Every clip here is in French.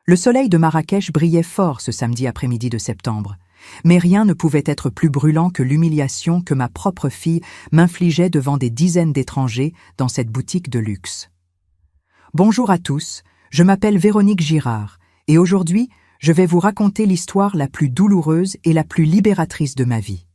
Le soleil de Marrakech brillait fort ce samedi après-midi de septembre, mais rien ne pouvait être plus brûlant que l'humiliation que ma propre fille m'infligeait devant des dizaines d'étrangers dans cette boutique de luxe. Bonjour à tous, je m'appelle Véronique Girard, et aujourd'hui, je vais vous raconter l'histoire la plus douloureuse et la plus libératrice de ma vie.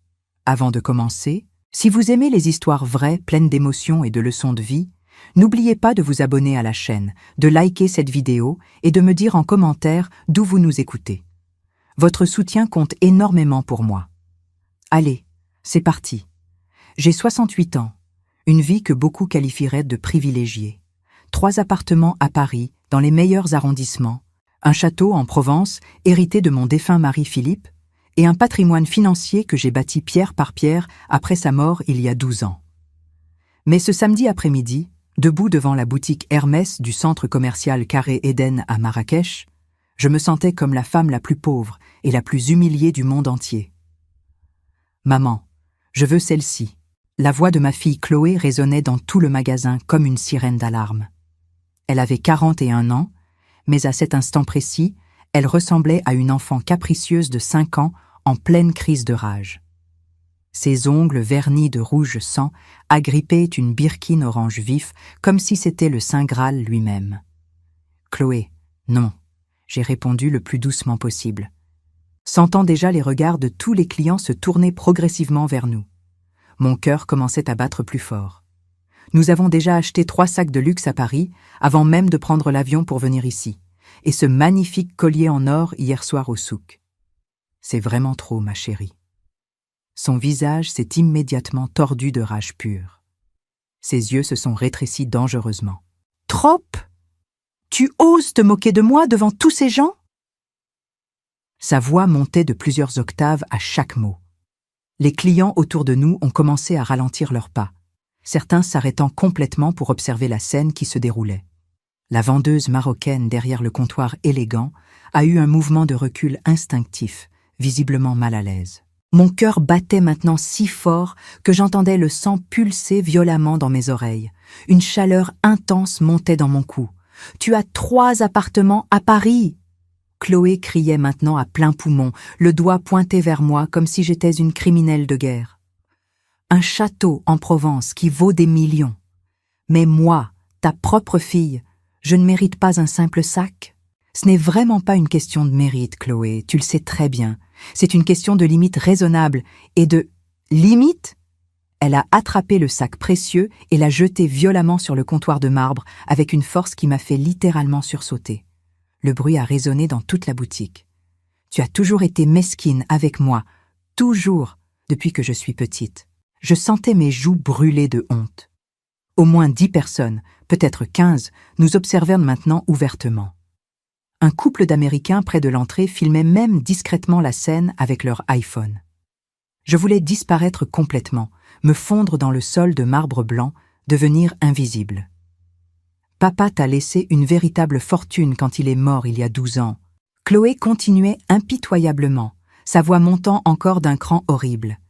Avant de commencer, si vous aimez les histoires vraies, pleines d'émotions et de leçons de vie, n'oubliez pas de vous abonner à la chaîne, de liker cette vidéo et de me dire en commentaire d'où vous nous écoutez. Votre soutien compte énormément pour moi. Allez, c'est parti. J'ai 68 ans, une vie que beaucoup qualifieraient de privilégiée. 3 appartements à Paris, dans les meilleurs arrondissements, un château en Provence, hérité de mon défunt mari Philippe, et un patrimoine financier que j'ai bâti pierre par pierre après sa mort il y a 12 ans. Mais ce samedi après-midi, debout devant la boutique Hermès du centre commercial Carré Eden à Marrakech, je me sentais comme la femme la plus pauvre et la plus humiliée du monde entier. « Maman, je veux celle-ci !» La voix de ma fille Chloé résonnait dans tout le magasin comme une sirène d'alarme. Elle avait 41 ans, mais à cet instant précis, elle ressemblait à une enfant capricieuse de 5 ans en pleine crise de rage. Ses ongles vernis de rouge sang agrippaient une birkine orange vif comme si c'était le Saint Graal lui-même. « Chloé, non !» j'ai répondu le plus doucement possible. Sentant déjà les regards de tous les clients se tourner progressivement vers nous. Mon cœur commençait à battre plus fort. Nous avons déjà acheté 3 sacs de luxe à Paris, avant même de prendre l'avion pour venir ici, et ce magnifique collier en or hier soir au souk. C'est vraiment trop, ma chérie. Son visage s'est immédiatement tordu de rage pure. Ses yeux se sont rétrécis dangereusement. « Trop ? Tu oses te moquer de moi devant tous ces gens ?» Sa voix montait de plusieurs octaves à chaque mot. Les clients autour de nous ont commencé à ralentir leurs pas, certains s'arrêtant complètement pour observer la scène qui se déroulait. La vendeuse marocaine derrière le comptoir élégant a eu un mouvement de recul instinctif, visiblement mal à l'aise. Mon cœur battait maintenant si fort que j'entendais le sang pulser violemment dans mes oreilles. Une chaleur intense montait dans mon cou. « Tu as 3 appartements à Paris !» Chloé criait maintenant à plein poumon, le doigt pointé vers moi comme si j'étais une criminelle de guerre. Un château en Provence qui vaut des millions. Mais moi, ta propre fille, je ne mérite pas un simple sac. Ce n'est vraiment pas une question de mérite, Chloé, tu le sais très bien. C'est une question de limite raisonnable et de... Limite ? Elle a attrapé le sac précieux et l'a jeté violemment sur le comptoir de marbre avec une force qui m'a fait littéralement sursauter. Le bruit a résonné dans toute la boutique. Tu as toujours été mesquine avec moi, toujours, depuis que je suis petite. Je sentais mes joues brûler de honte. Au moins 10 personnes, peut-être 15, nous observèrent maintenant ouvertement. Un couple d'Américains près de l'entrée filmait même discrètement la scène avec leur iPhone. Je voulais disparaître complètement, me fondre dans le sol de marbre blanc, devenir invisible. Papa t'a laissé une véritable fortune quand il est mort il y a 12 ans. Chloé continuait impitoyablement, sa voix montant encore d'un cran horrible.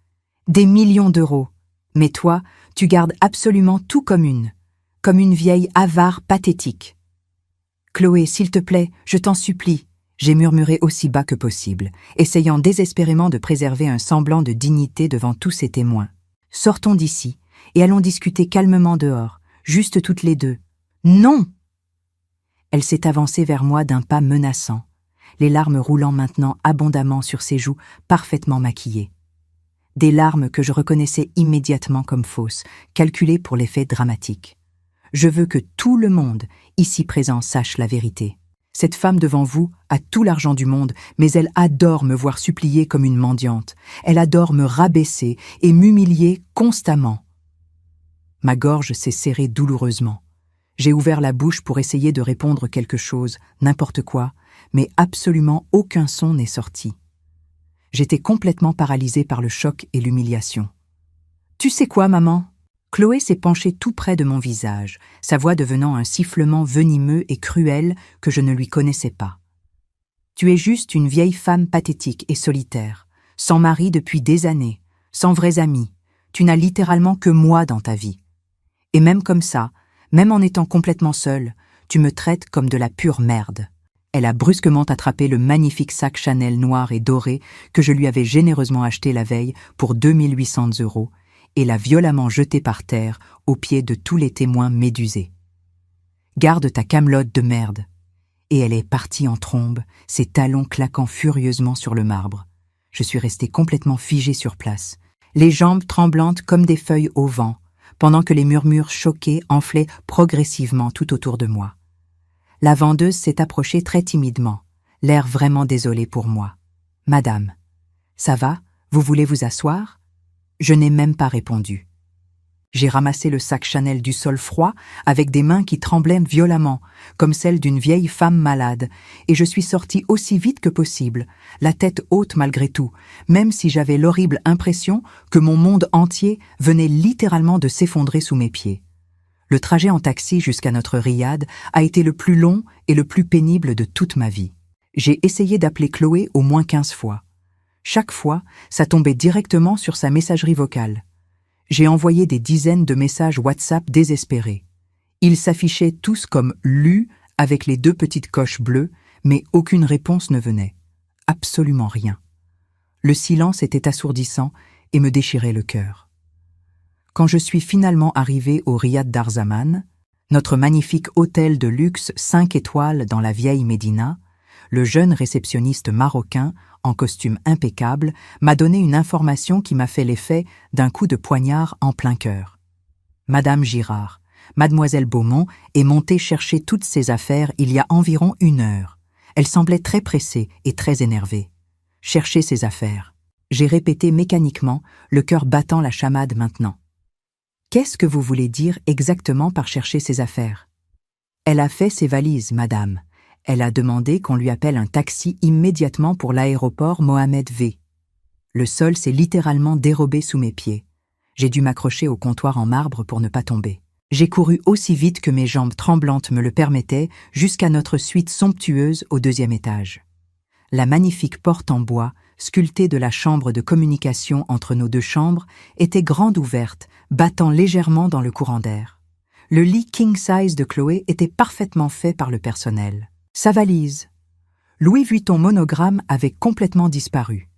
Des millions d'euros. Mais toi, tu gardes absolument tout comme une vieille avare pathétique. Chloé, s'il te plaît, je t'en supplie, j'ai murmuré aussi bas que possible, essayant désespérément de préserver un semblant de dignité devant tous ces témoins. Sortons d'ici et allons discuter calmement dehors, juste toutes les deux. Non ! Elle s'est avancée vers moi d'un pas menaçant, les larmes roulant maintenant abondamment sur ses joues parfaitement maquillées. Des larmes que je reconnaissais immédiatement comme fausses, calculées pour l'effet dramatique. Je veux que tout le monde, ici présent, sache la vérité. Cette femme devant vous a tout l'argent du monde, mais elle adore me voir supplier comme une mendiante. Elle adore me rabaisser et m'humilier constamment. Ma gorge s'est serrée douloureusement. J'ai ouvert la bouche pour essayer de répondre quelque chose, n'importe quoi, mais absolument aucun son n'est sorti. J'étais complètement paralysée par le choc et l'humiliation. « Tu sais quoi, maman ?» Chloé s'est penchée tout près de mon visage, sa voix devenant un sifflement venimeux et cruel que je ne lui connaissais pas. « Tu es juste une vieille femme pathétique et solitaire, sans mari depuis des années, sans vrais amis. Tu n'as littéralement que moi dans ta vie. Et même comme ça, même en étant complètement seule, tu me traites comme de la pure merde. Elle a brusquement attrapé le magnifique sac Chanel noir et doré que je lui avais généreusement acheté la veille pour 2800 € et l'a violemment jeté par terre aux pieds de tous les témoins médusés. Garde ta camelote de merde. Et elle est partie en trombe, ses talons claquant furieusement sur le marbre. Je suis resté complètement figé sur place, les jambes tremblantes comme des feuilles au vent, pendant que les murmures choqués enflaient progressivement tout autour de moi. La vendeuse s'est approchée très timidement, l'air vraiment désolé pour moi. « Madame, ça va? Vous voulez vous asseoir ?» Je n'ai même pas répondu. J'ai ramassé le sac Chanel du sol froid avec des mains qui tremblaient violemment, comme celles d'une vieille femme malade, et je suis sorti aussi vite que possible, la tête haute malgré tout, même si j'avais l'horrible impression que mon monde entier venait littéralement de s'effondrer sous mes pieds. Le trajet en taxi jusqu'à notre riad a été le plus long et le plus pénible de toute ma vie. J'ai essayé d'appeler Chloé au moins 15 fois. Chaque fois, ça tombait directement sur sa messagerie vocale. J'ai envoyé des dizaines de messages WhatsApp désespérés. Ils s'affichaient tous comme « lus » avec les 2 petites coches bleues, mais aucune réponse ne venait. Absolument rien. Le silence était assourdissant et me déchirait le cœur. Quand je suis finalement arrivé au Riad d'Arzaman, notre magnifique hôtel de luxe 5 étoiles dans la vieille Médina, le jeune réceptionniste marocain, en costume impeccable, m'a donné une information qui m'a fait l'effet d'un coup de poignard en plein cœur. Madame Girard, mademoiselle Beaumont est montée chercher toutes ses affaires il y a environ 1 heure. Elle semblait très pressée et très énervée. Chercher ses affaires. J'ai répété mécaniquement, le cœur battant la chamade maintenant. Qu'est-ce que vous voulez dire exactement par chercher ses affaires? Elle a fait ses valises, madame. Elle a demandé qu'on lui appelle un taxi immédiatement pour l'aéroport Mohamed V. Le sol s'est littéralement dérobé sous mes pieds. J'ai dû m'accrocher au comptoir en marbre pour ne pas tomber. J'ai couru aussi vite que mes jambes tremblantes me le permettaient jusqu'à notre suite somptueuse au 2e étage. La magnifique porte en bois, sculptée de la chambre de communication entre nos 2 chambres, était grande ouverte, battant légèrement dans le courant d'air. Le lit king size de Chloé était parfaitement fait par le personnel. Sa valise. Louis Vuitton monogramme avait complètement disparu.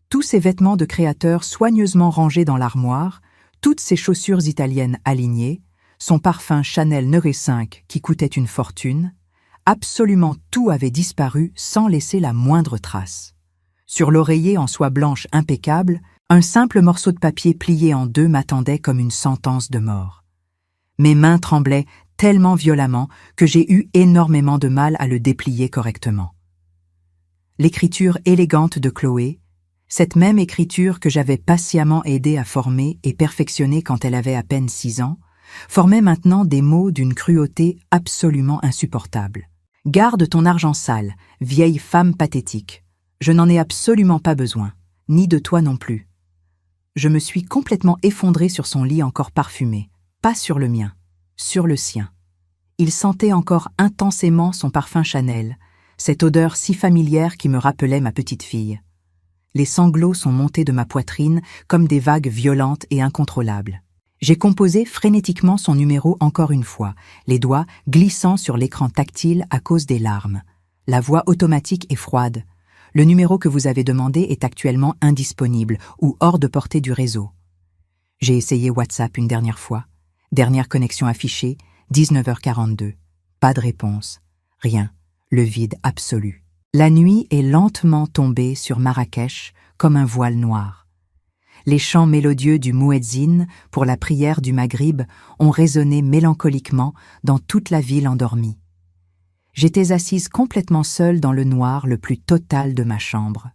Tous ses vêtements de créateur soigneusement rangés dans l'armoire, toutes ses chaussures italiennes alignées, son parfum Chanel No. 5 qui coûtait une fortune, absolument tout avait disparu sans laisser la moindre trace. Sur l'oreiller en soie blanche impeccable, un simple morceau de papier plié en 2 m'attendait comme une sentence de mort. Mes mains tremblaient tellement violemment que j'ai eu énormément de mal à le déplier correctement. L'écriture élégante de Chloé, cette même écriture que j'avais patiemment aidé à former et perfectionner quand elle avait à peine 6 ans, formait maintenant des mots d'une cruauté absolument insupportable. « Garde ton argent sale, vieille femme pathétique. Je n'en ai absolument pas besoin, ni de toi non plus. » Je me suis complètement effondré sur son lit encore parfumé, pas sur le mien, sur le sien. Il sentait encore intensément son parfum Chanel, cette odeur si familière qui me rappelait ma petite fille. Les sanglots sont montés de ma poitrine comme des vagues violentes et incontrôlables. J'ai composé frénétiquement son numéro encore une fois, les doigts glissant sur l'écran tactile à cause des larmes. La voix automatique et froide. Le numéro que vous avez demandé est actuellement indisponible ou hors de portée du réseau. J'ai essayé WhatsApp une dernière fois. Dernière connexion affichée, 19h42. Pas de réponse. Rien. Le vide absolu. La nuit est lentement tombée sur Marrakech comme un voile noir. Les chants mélodieux du muezzin pour la prière du Maghrib ont résonné mélancoliquement dans toute la ville endormie. J'étais assise complètement seule dans le noir le plus total de ma chambre,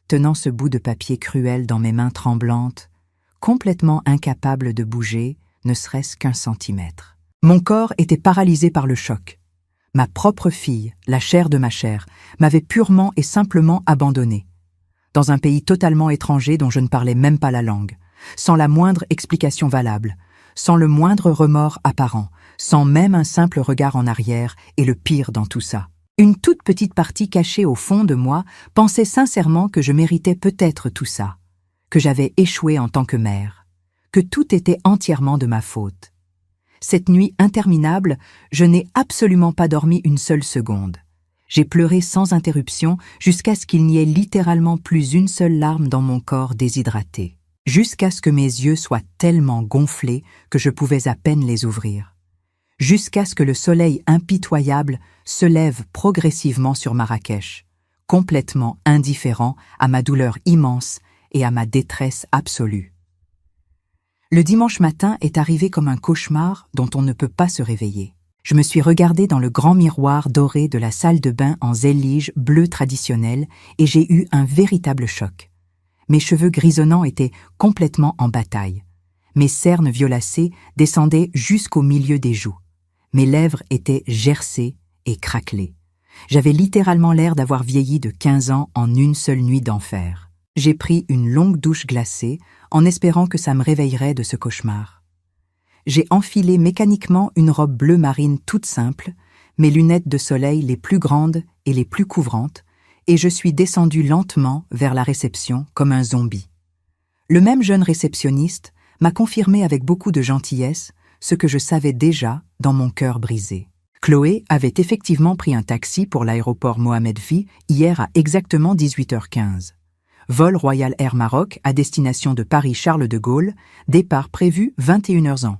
tenant ce bout de papier cruel dans mes mains tremblantes, complètement incapable de bouger, ne serait-ce qu'1 centimètre. Mon corps était paralysé par le choc. Ma propre fille, la chair de ma chair, m'avait purement et simplement abandonnée. Dans un pays totalement étranger dont je ne parlais même pas la langue, sans la moindre explication valable, sans le moindre remords apparent, sans même un simple regard en arrière, et le pire dans tout ça. Une toute petite partie cachée au fond de moi pensait sincèrement que je méritais peut-être tout ça, que j'avais échoué en tant que mère, que tout était entièrement de ma faute. Cette nuit interminable, je n'ai absolument pas dormi une seule seconde. J'ai pleuré sans interruption jusqu'à ce qu'il n'y ait littéralement plus une seule larme dans mon corps déshydraté, jusqu'à ce que mes yeux soient tellement gonflés que je pouvais à peine les ouvrir, jusqu'à ce que le soleil impitoyable se lève progressivement sur Marrakech, complètement indifférent à ma douleur immense et à ma détresse absolue. Le dimanche matin est arrivé comme un cauchemar dont on ne peut pas se réveiller. Je me suis regardée dans le grand miroir doré de la salle de bain en zélige bleu traditionnel et j'ai eu un véritable choc. Mes cheveux grisonnants étaient complètement en bataille. Mes cernes violacées descendaient jusqu'au milieu des joues. Mes lèvres étaient gercées et craquelées. J'avais littéralement l'air d'avoir vieilli de 15 ans en une seule nuit d'enfer. J'ai pris une longue douche glacée en espérant que ça me réveillerait de ce cauchemar. J'ai enfilé mécaniquement une robe bleu marine toute simple, mes lunettes de soleil les plus grandes et les plus couvrantes, et je suis descendue lentement vers la réception comme un zombie. Le même jeune réceptionniste m'a confirmé avec beaucoup de gentillesse ce que je savais déjà dans mon cœur brisé. Chloé avait effectivement pris un taxi pour l'aéroport Mohamed V hier à exactement 18h15. Vol Royal Air Maroc à destination de Paris-Charles de Gaulle, départ prévu 21h.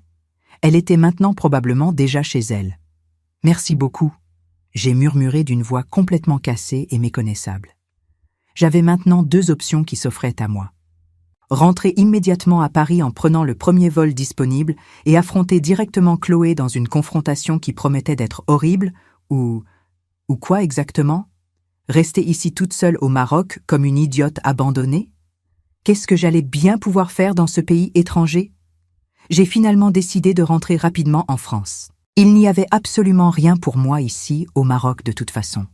Elle était maintenant probablement déjà chez elle. « Merci beaucoup », j'ai murmuré d'une voix complètement cassée et méconnaissable. J'avais maintenant deux options qui s'offraient à moi. Rentrer immédiatement à Paris en prenant le premier vol disponible et affronter directement Chloé dans une confrontation qui promettait d'être horrible, ou quoi exactement? Rester ici toute seule au Maroc comme une idiote abandonnée? Qu'est-ce que j'allais bien pouvoir faire dans ce pays étranger? J'ai finalement décidé de rentrer rapidement en France. Il n'y avait absolument rien pour moi ici, au Maroc de toute façon.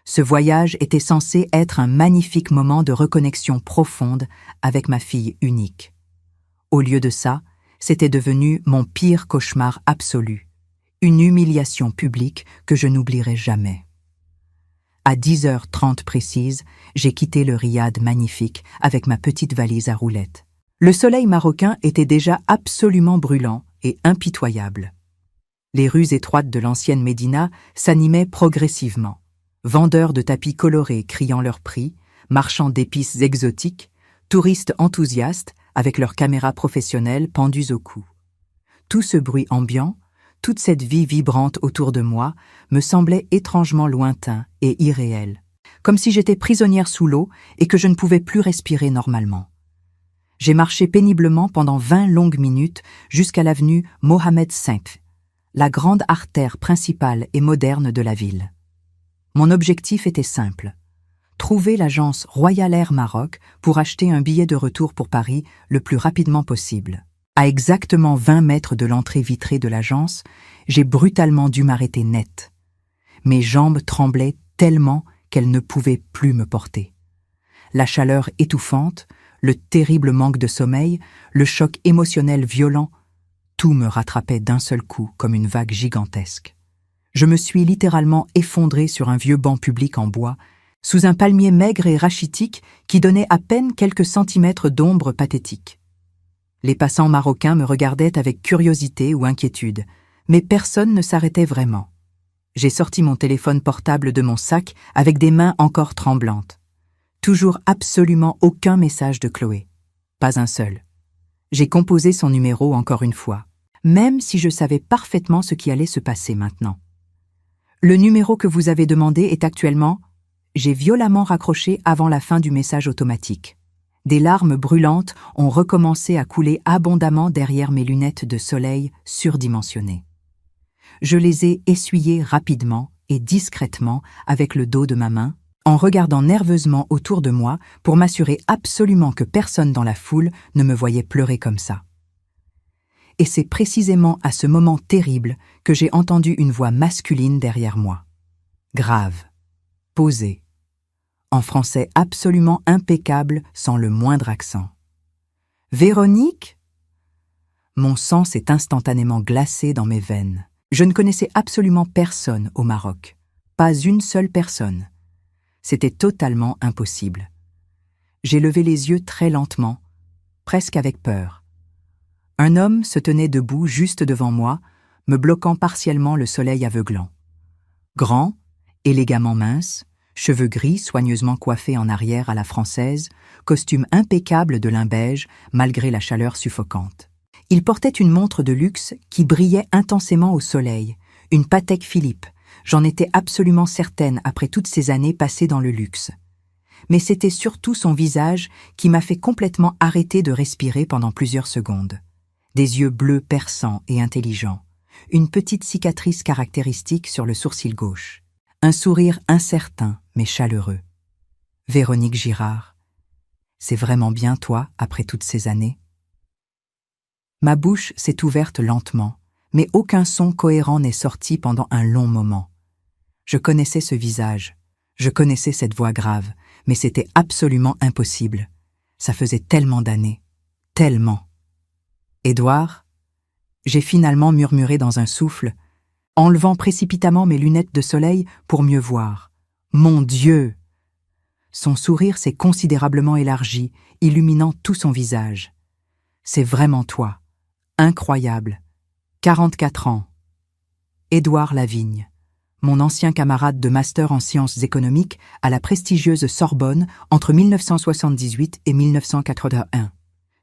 Ce voyage était censé être un magnifique moment de reconnexion profonde avec ma fille unique. Au lieu de ça, c'était devenu mon pire cauchemar absolu, une humiliation publique que je n'oublierai jamais. À 10h30 précise, j'ai quitté le riad magnifique avec ma petite valise à roulettes. Le soleil marocain était déjà absolument brûlant et impitoyable. Les rues étroites de l'ancienne Médina s'animaient progressivement. Vendeurs de tapis colorés criant leurs prix, marchands d'épices exotiques, touristes enthousiastes avec leurs caméras professionnelles pendues au cou. Tout ce bruit ambiant, toute cette vie vibrante autour de moi me semblait étrangement lointain et irréel, comme si j'étais prisonnière sous l'eau et que je ne pouvais plus respirer normalement. J'ai marché péniblement pendant 20 longues minutes jusqu'à l'avenue Mohamed V, la grande artère principale et moderne de la ville. Mon objectif était simple, trouver l'agence Royal Air Maroc pour acheter un billet de retour pour Paris le plus rapidement possible. À exactement 20 mètres de l'entrée vitrée de l'agence, j'ai brutalement dû m'arrêter net. Mes jambes tremblaient tellement qu'elles ne pouvaient plus me porter. La chaleur étouffante, le terrible manque de sommeil, le choc émotionnel violent, tout me rattrapait d'un seul coup comme une vague gigantesque. Je me suis littéralement effondré sur un vieux banc public en bois, sous un palmier maigre et rachitique qui donnait à peine quelques centimètres d'ombre pathétique. Les passants marocains me regardaient avec curiosité ou inquiétude, mais personne ne s'arrêtait vraiment. J'ai sorti mon téléphone portable de mon sac avec des mains encore tremblantes. Toujours absolument aucun message de Chloé. Pas un seul. J'ai composé son numéro encore une fois, même si je savais parfaitement ce qui allait se passer maintenant. Le numéro que vous avez demandé est actuellement... J'ai violemment raccroché avant la fin du message automatique. Des larmes brûlantes ont recommencé à couler abondamment derrière mes lunettes de soleil surdimensionnées. Je les ai essuyées rapidement et discrètement avec le dos de ma main, en regardant nerveusement autour de moi pour m'assurer absolument que personne dans la foule ne me voyait pleurer comme ça. Et c'est précisément à ce moment terrible que j'ai entendu une voix masculine derrière moi. Grave, posée, en français absolument impeccable sans le moindre accent. « Véronique ?» Mon sang s'est instantanément glacé dans mes veines. Je ne connaissais absolument personne au Maroc, pas une seule personne. C'était totalement impossible. J'ai levé les yeux très lentement, presque avec peur. Un homme se tenait debout juste devant moi, me bloquant partiellement le soleil aveuglant. Grand, Élégamment mince, cheveux gris soigneusement coiffés en arrière à la française, costume impeccable de lin beige malgré la chaleur suffocante. Il portait une montre de luxe qui brillait intensément au soleil, une Patek Philippe. J'en étais absolument certaine après toutes ces années passées dans le luxe. Mais c'était surtout son visage qui m'a fait complètement arrêter de respirer pendant plusieurs secondes. Des yeux bleus perçants et intelligents, une petite cicatrice caractéristique sur le sourcil gauche, un sourire incertain mais chaleureux. Véronique Girard, c'est vraiment bien toi après toutes ces années? Ma bouche s'est ouverte lentement, mais aucun son cohérent n'est sorti pendant un long moment. Je connaissais ce visage, je connaissais cette voix grave, mais c'était absolument impossible. Ça faisait tellement d'années, tellement. Édouard, j'ai finalement murmuré dans un souffle, enlevant précipitamment mes lunettes de soleil pour mieux voir. Mon Dieu! Son sourire s'est considérablement élargi, illuminant tout son visage. C'est vraiment toi. Incroyable. 44 ans. Édouard Lavigne, mon ancien camarade de master en sciences économiques à la prestigieuse Sorbonne entre 1978 et 1981.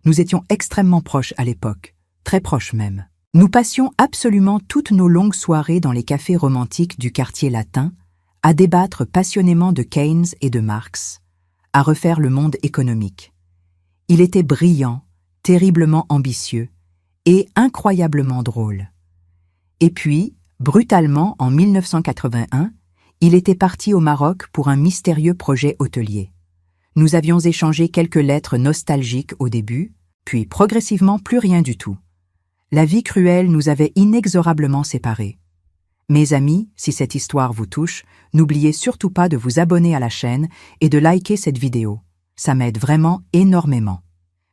Nous étions extrêmement proches à l'époque, très proches même. Nous passions absolument toutes nos longues soirées dans les cafés romantiques du quartier latin, à débattre passionnément de Keynes et de Marx, à refaire le monde économique. Il était brillant, terriblement ambitieux et incroyablement drôle. Et puis, brutalement, en 1981, il était parti au Maroc pour un mystérieux projet hôtelier. Nous avions échangé quelques lettres nostalgiques au début, puis progressivement plus rien du tout. La vie cruelle nous avait inexorablement séparés. Mes amis, si cette histoire vous touche, n'oubliez surtout pas de vous abonner à la chaîne et de liker cette vidéo. Ça m'aide vraiment énormément.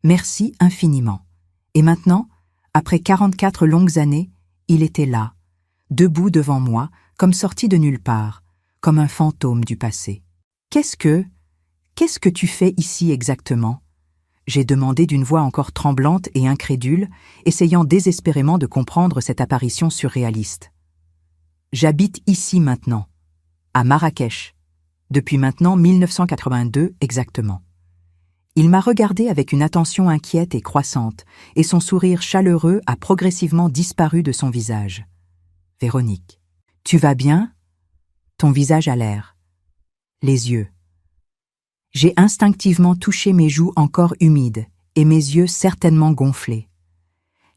Merci infiniment. Et maintenant, après 44 longues années, il était là, debout devant moi, comme sorti de nulle part, comme un fantôme du passé. Qu'est-ce que tu fais ici exactement ? J'ai demandé d'une voix encore tremblante et incrédule, essayant désespérément de comprendre cette apparition surréaliste. J'habite ici maintenant, à Marrakech, depuis maintenant 1982 exactement. Il m'a regardé avec une attention inquiète et croissante, et son sourire chaleureux a progressivement disparu de son visage. Véronique, tu vas bien ? Ton visage a l'air. Les yeux. J'ai instinctivement touché mes joues encore humides et mes yeux certainement gonflés.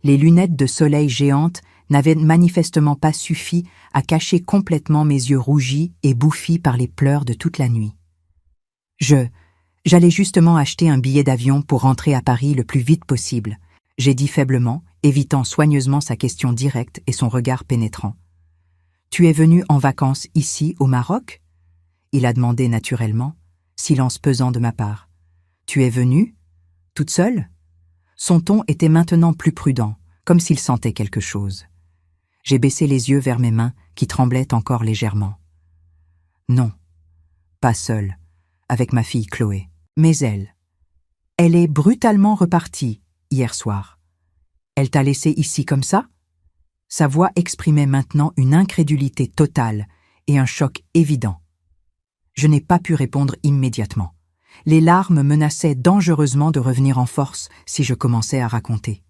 Les lunettes de soleil géantes n'avaient manifestement pas suffi à cacher complètement mes yeux rougis et bouffis par les pleurs de toute la nuit. J'allais justement acheter un billet d'avion pour rentrer à Paris le plus vite possible, j'ai dit faiblement, évitant soigneusement sa question directe et son regard pénétrant. Tu es venu en vacances ici, au Maroc ? Il a demandé naturellement, silence pesant de ma part. Tu es venue ? Toute seule ? Son ton était maintenant plus prudent, comme s'il sentait quelque chose. J'ai baissé les yeux vers mes mains, qui tremblaient encore légèrement. Non, pas seule, avec ma fille Chloé, mais elle. Elle est brutalement repartie, hier soir. Elle t'a laissé ici comme ça ? Sa voix exprimait maintenant une incrédulité totale et un choc évident. Je n'ai pas pu répondre immédiatement. Les larmes menaçaient dangereusement de revenir en force si je commençais à raconter.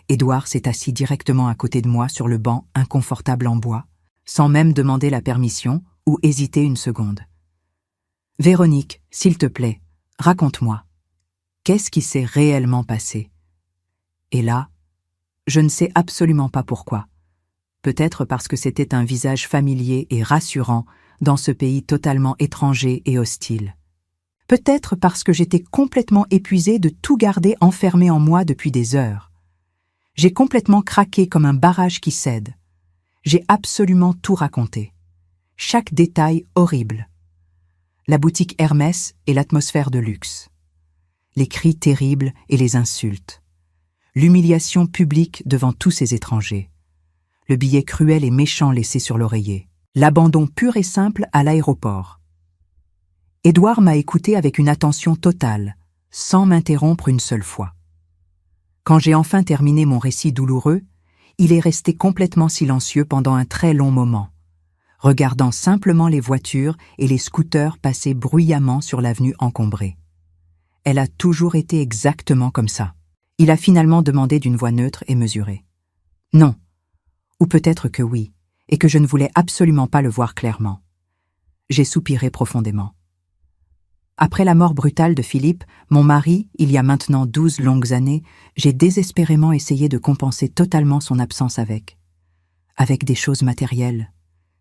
Édouard s'est assis directement à côté de moi sur le banc inconfortable en bois, sans même demander la permission ou hésiter une seconde. « Véronique, s'il te plaît, raconte-moi. Qu'est-ce qui s'est réellement passé ?» Et là, je ne sais absolument pas pourquoi. Peut-être parce que c'était un visage familier et rassurant dans ce pays totalement étranger et hostile. Peut-être parce que j'étais complètement épuisée de tout garder enfermé en moi depuis des heures. J'ai complètement craqué comme un barrage qui cède. J'ai absolument tout raconté. Chaque détail horrible. La boutique Hermès et l'atmosphère de luxe. Les cris terribles et les insultes. L'humiliation publique devant tous ces étrangers. Le billet cruel et méchant laissé sur l'oreiller. L'abandon pur et simple à l'aéroport. Édouard m'a écouté avec une attention totale, sans m'interrompre une seule fois. Quand j'ai enfin terminé mon récit douloureux, il est resté complètement silencieux pendant un très long moment, regardant simplement les voitures et les scooters passer bruyamment sur l'avenue encombrée. Elle a toujours été exactement comme ça. Il a finalement demandé d'une voix neutre et mesurée. Non. Ou peut-être que oui, et que je ne voulais absolument pas le voir clairement. J'ai soupiré profondément. Après la mort brutale de Philippe, mon mari, il y a maintenant 12 longues années, j'ai désespérément essayé de compenser totalement son absence avec des choses matérielles,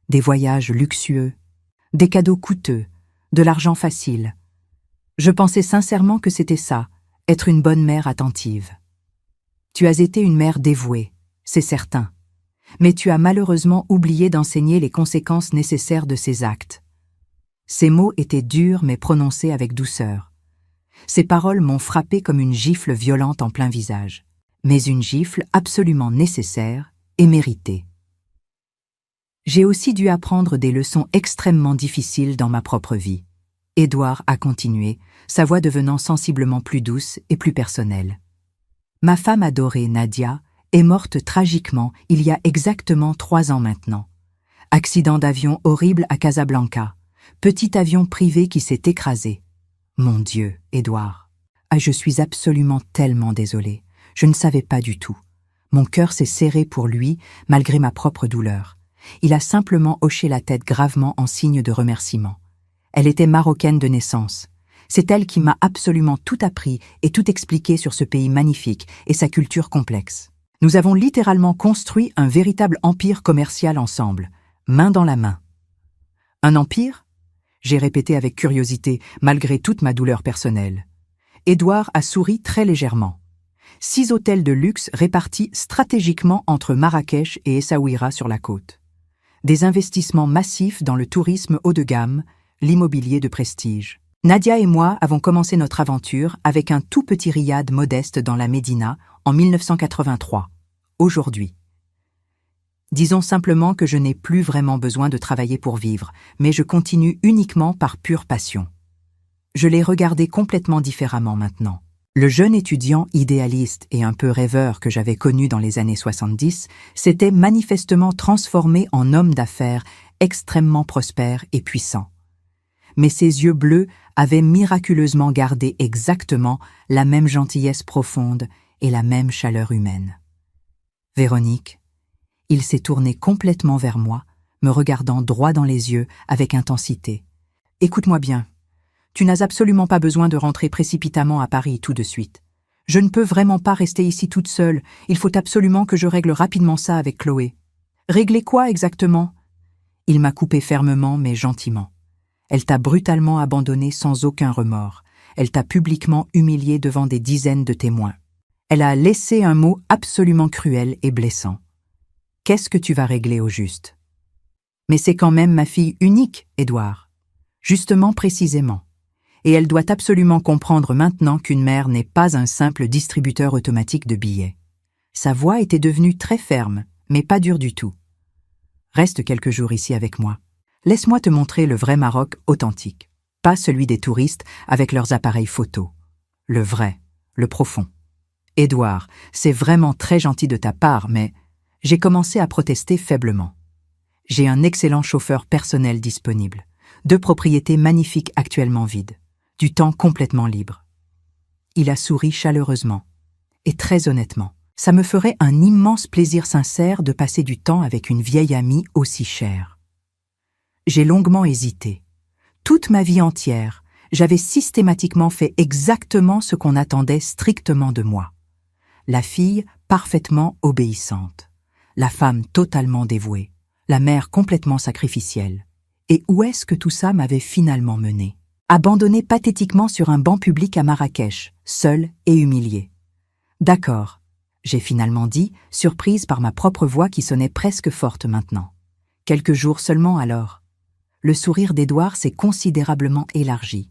des voyages luxueux, des cadeaux coûteux, de l'argent facile. Je pensais sincèrement que c'était ça, être une bonne mère attentive. Tu as été une mère dévouée, c'est certain, mais tu as malheureusement oublié d'enseigner les conséquences nécessaires de ces actes. Ces mots étaient durs mais prononcés avec douceur. Ces paroles m'ont frappé comme une gifle violente en plein visage, mais une gifle absolument nécessaire et méritée. J'ai aussi dû apprendre des leçons extrêmement difficiles dans ma propre vie. Édouard a continué, sa voix devenant sensiblement plus douce et plus personnelle. Ma femme adorée, Nadia, est morte tragiquement il y a exactement 3 ans maintenant. Accident d'avion horrible à Casablanca. Petit avion privé qui s'est écrasé. Mon Dieu, Édouard. Ah, je suis absolument tellement désolée. Je ne savais pas du tout. Mon cœur s'est serré pour lui, malgré ma propre douleur. Il a simplement hoché la tête gravement en signe de remerciement. Elle était marocaine de naissance. C'est elle qui m'a absolument tout appris et tout expliqué sur ce pays magnifique et sa culture complexe. Nous avons littéralement construit un véritable empire commercial ensemble, main dans la main. Un empire ? J'ai répété avec curiosité, malgré toute ma douleur personnelle. Édouard a souri très légèrement. 6 hôtels de luxe répartis stratégiquement entre Marrakech et Essaouira sur la côte. Des investissements massifs dans le tourisme haut de gamme, l'immobilier de prestige. Nadia et moi avons commencé notre aventure avec un tout petit riad modeste dans la Médina en 1983. Aujourd'hui. Disons simplement que je n'ai plus vraiment besoin de travailler pour vivre, mais je continue uniquement par pure passion. Je l'ai regardé complètement différemment maintenant. Le jeune étudiant idéaliste et un peu rêveur que j'avais connu dans les années 70 s'était manifestement transformé en homme d'affaires extrêmement prospère et puissant. Mais ses yeux bleus avaient miraculeusement gardé exactement la même gentillesse profonde et la même chaleur humaine. Véronique, il s'est tourné complètement vers moi, me regardant droit dans les yeux avec intensité. « Écoute-moi bien, tu n'as absolument pas besoin de rentrer précipitamment à Paris tout de suite. Je ne peux vraiment pas rester ici toute seule, il faut absolument que je règle rapidement ça avec Chloé. »« Régler quoi exactement ?» Il m'a coupé fermement mais gentiment. « Elle t'a brutalement abandonné sans aucun remords. Elle t'a publiquement humilié devant des dizaines de témoins. Elle a laissé un mot absolument cruel et blessant. Qu'est-ce que tu vas régler au juste ? Mais c'est quand même ma fille unique, Édouard. Justement, précisément. Et elle doit absolument comprendre maintenant qu'une mère n'est pas un simple distributeur automatique de billets. Sa voix était devenue très ferme, mais pas dure du tout. Reste quelques jours ici avec moi. Laisse-moi te montrer le vrai Maroc authentique, pas celui des touristes avec leurs appareils photo. Le vrai, le profond. Édouard, c'est vraiment très gentil de ta part, mais... J'ai commencé à protester faiblement. J'ai un excellent chauffeur personnel disponible, 2 propriétés magnifiques actuellement vides, du temps complètement libre. Il a souri chaleureusement. Et très honnêtement, ça me ferait un immense plaisir sincère de passer du temps avec une vieille amie aussi chère. J'ai longuement hésité. Toute ma vie entière, j'avais systématiquement fait exactement ce qu'on attendait strictement de moi. La fille parfaitement obéissante. La femme totalement dévouée, la mère complètement sacrificielle. Et où est-ce que tout ça m'avait finalement mené ? Abandonnée pathétiquement sur un banc public à Marrakech, seule et humiliée. D'accord, j'ai finalement dit, surprise par ma propre voix qui sonnait presque forte maintenant. Quelques jours seulement alors. Le sourire d'Édouard s'est considérablement élargi.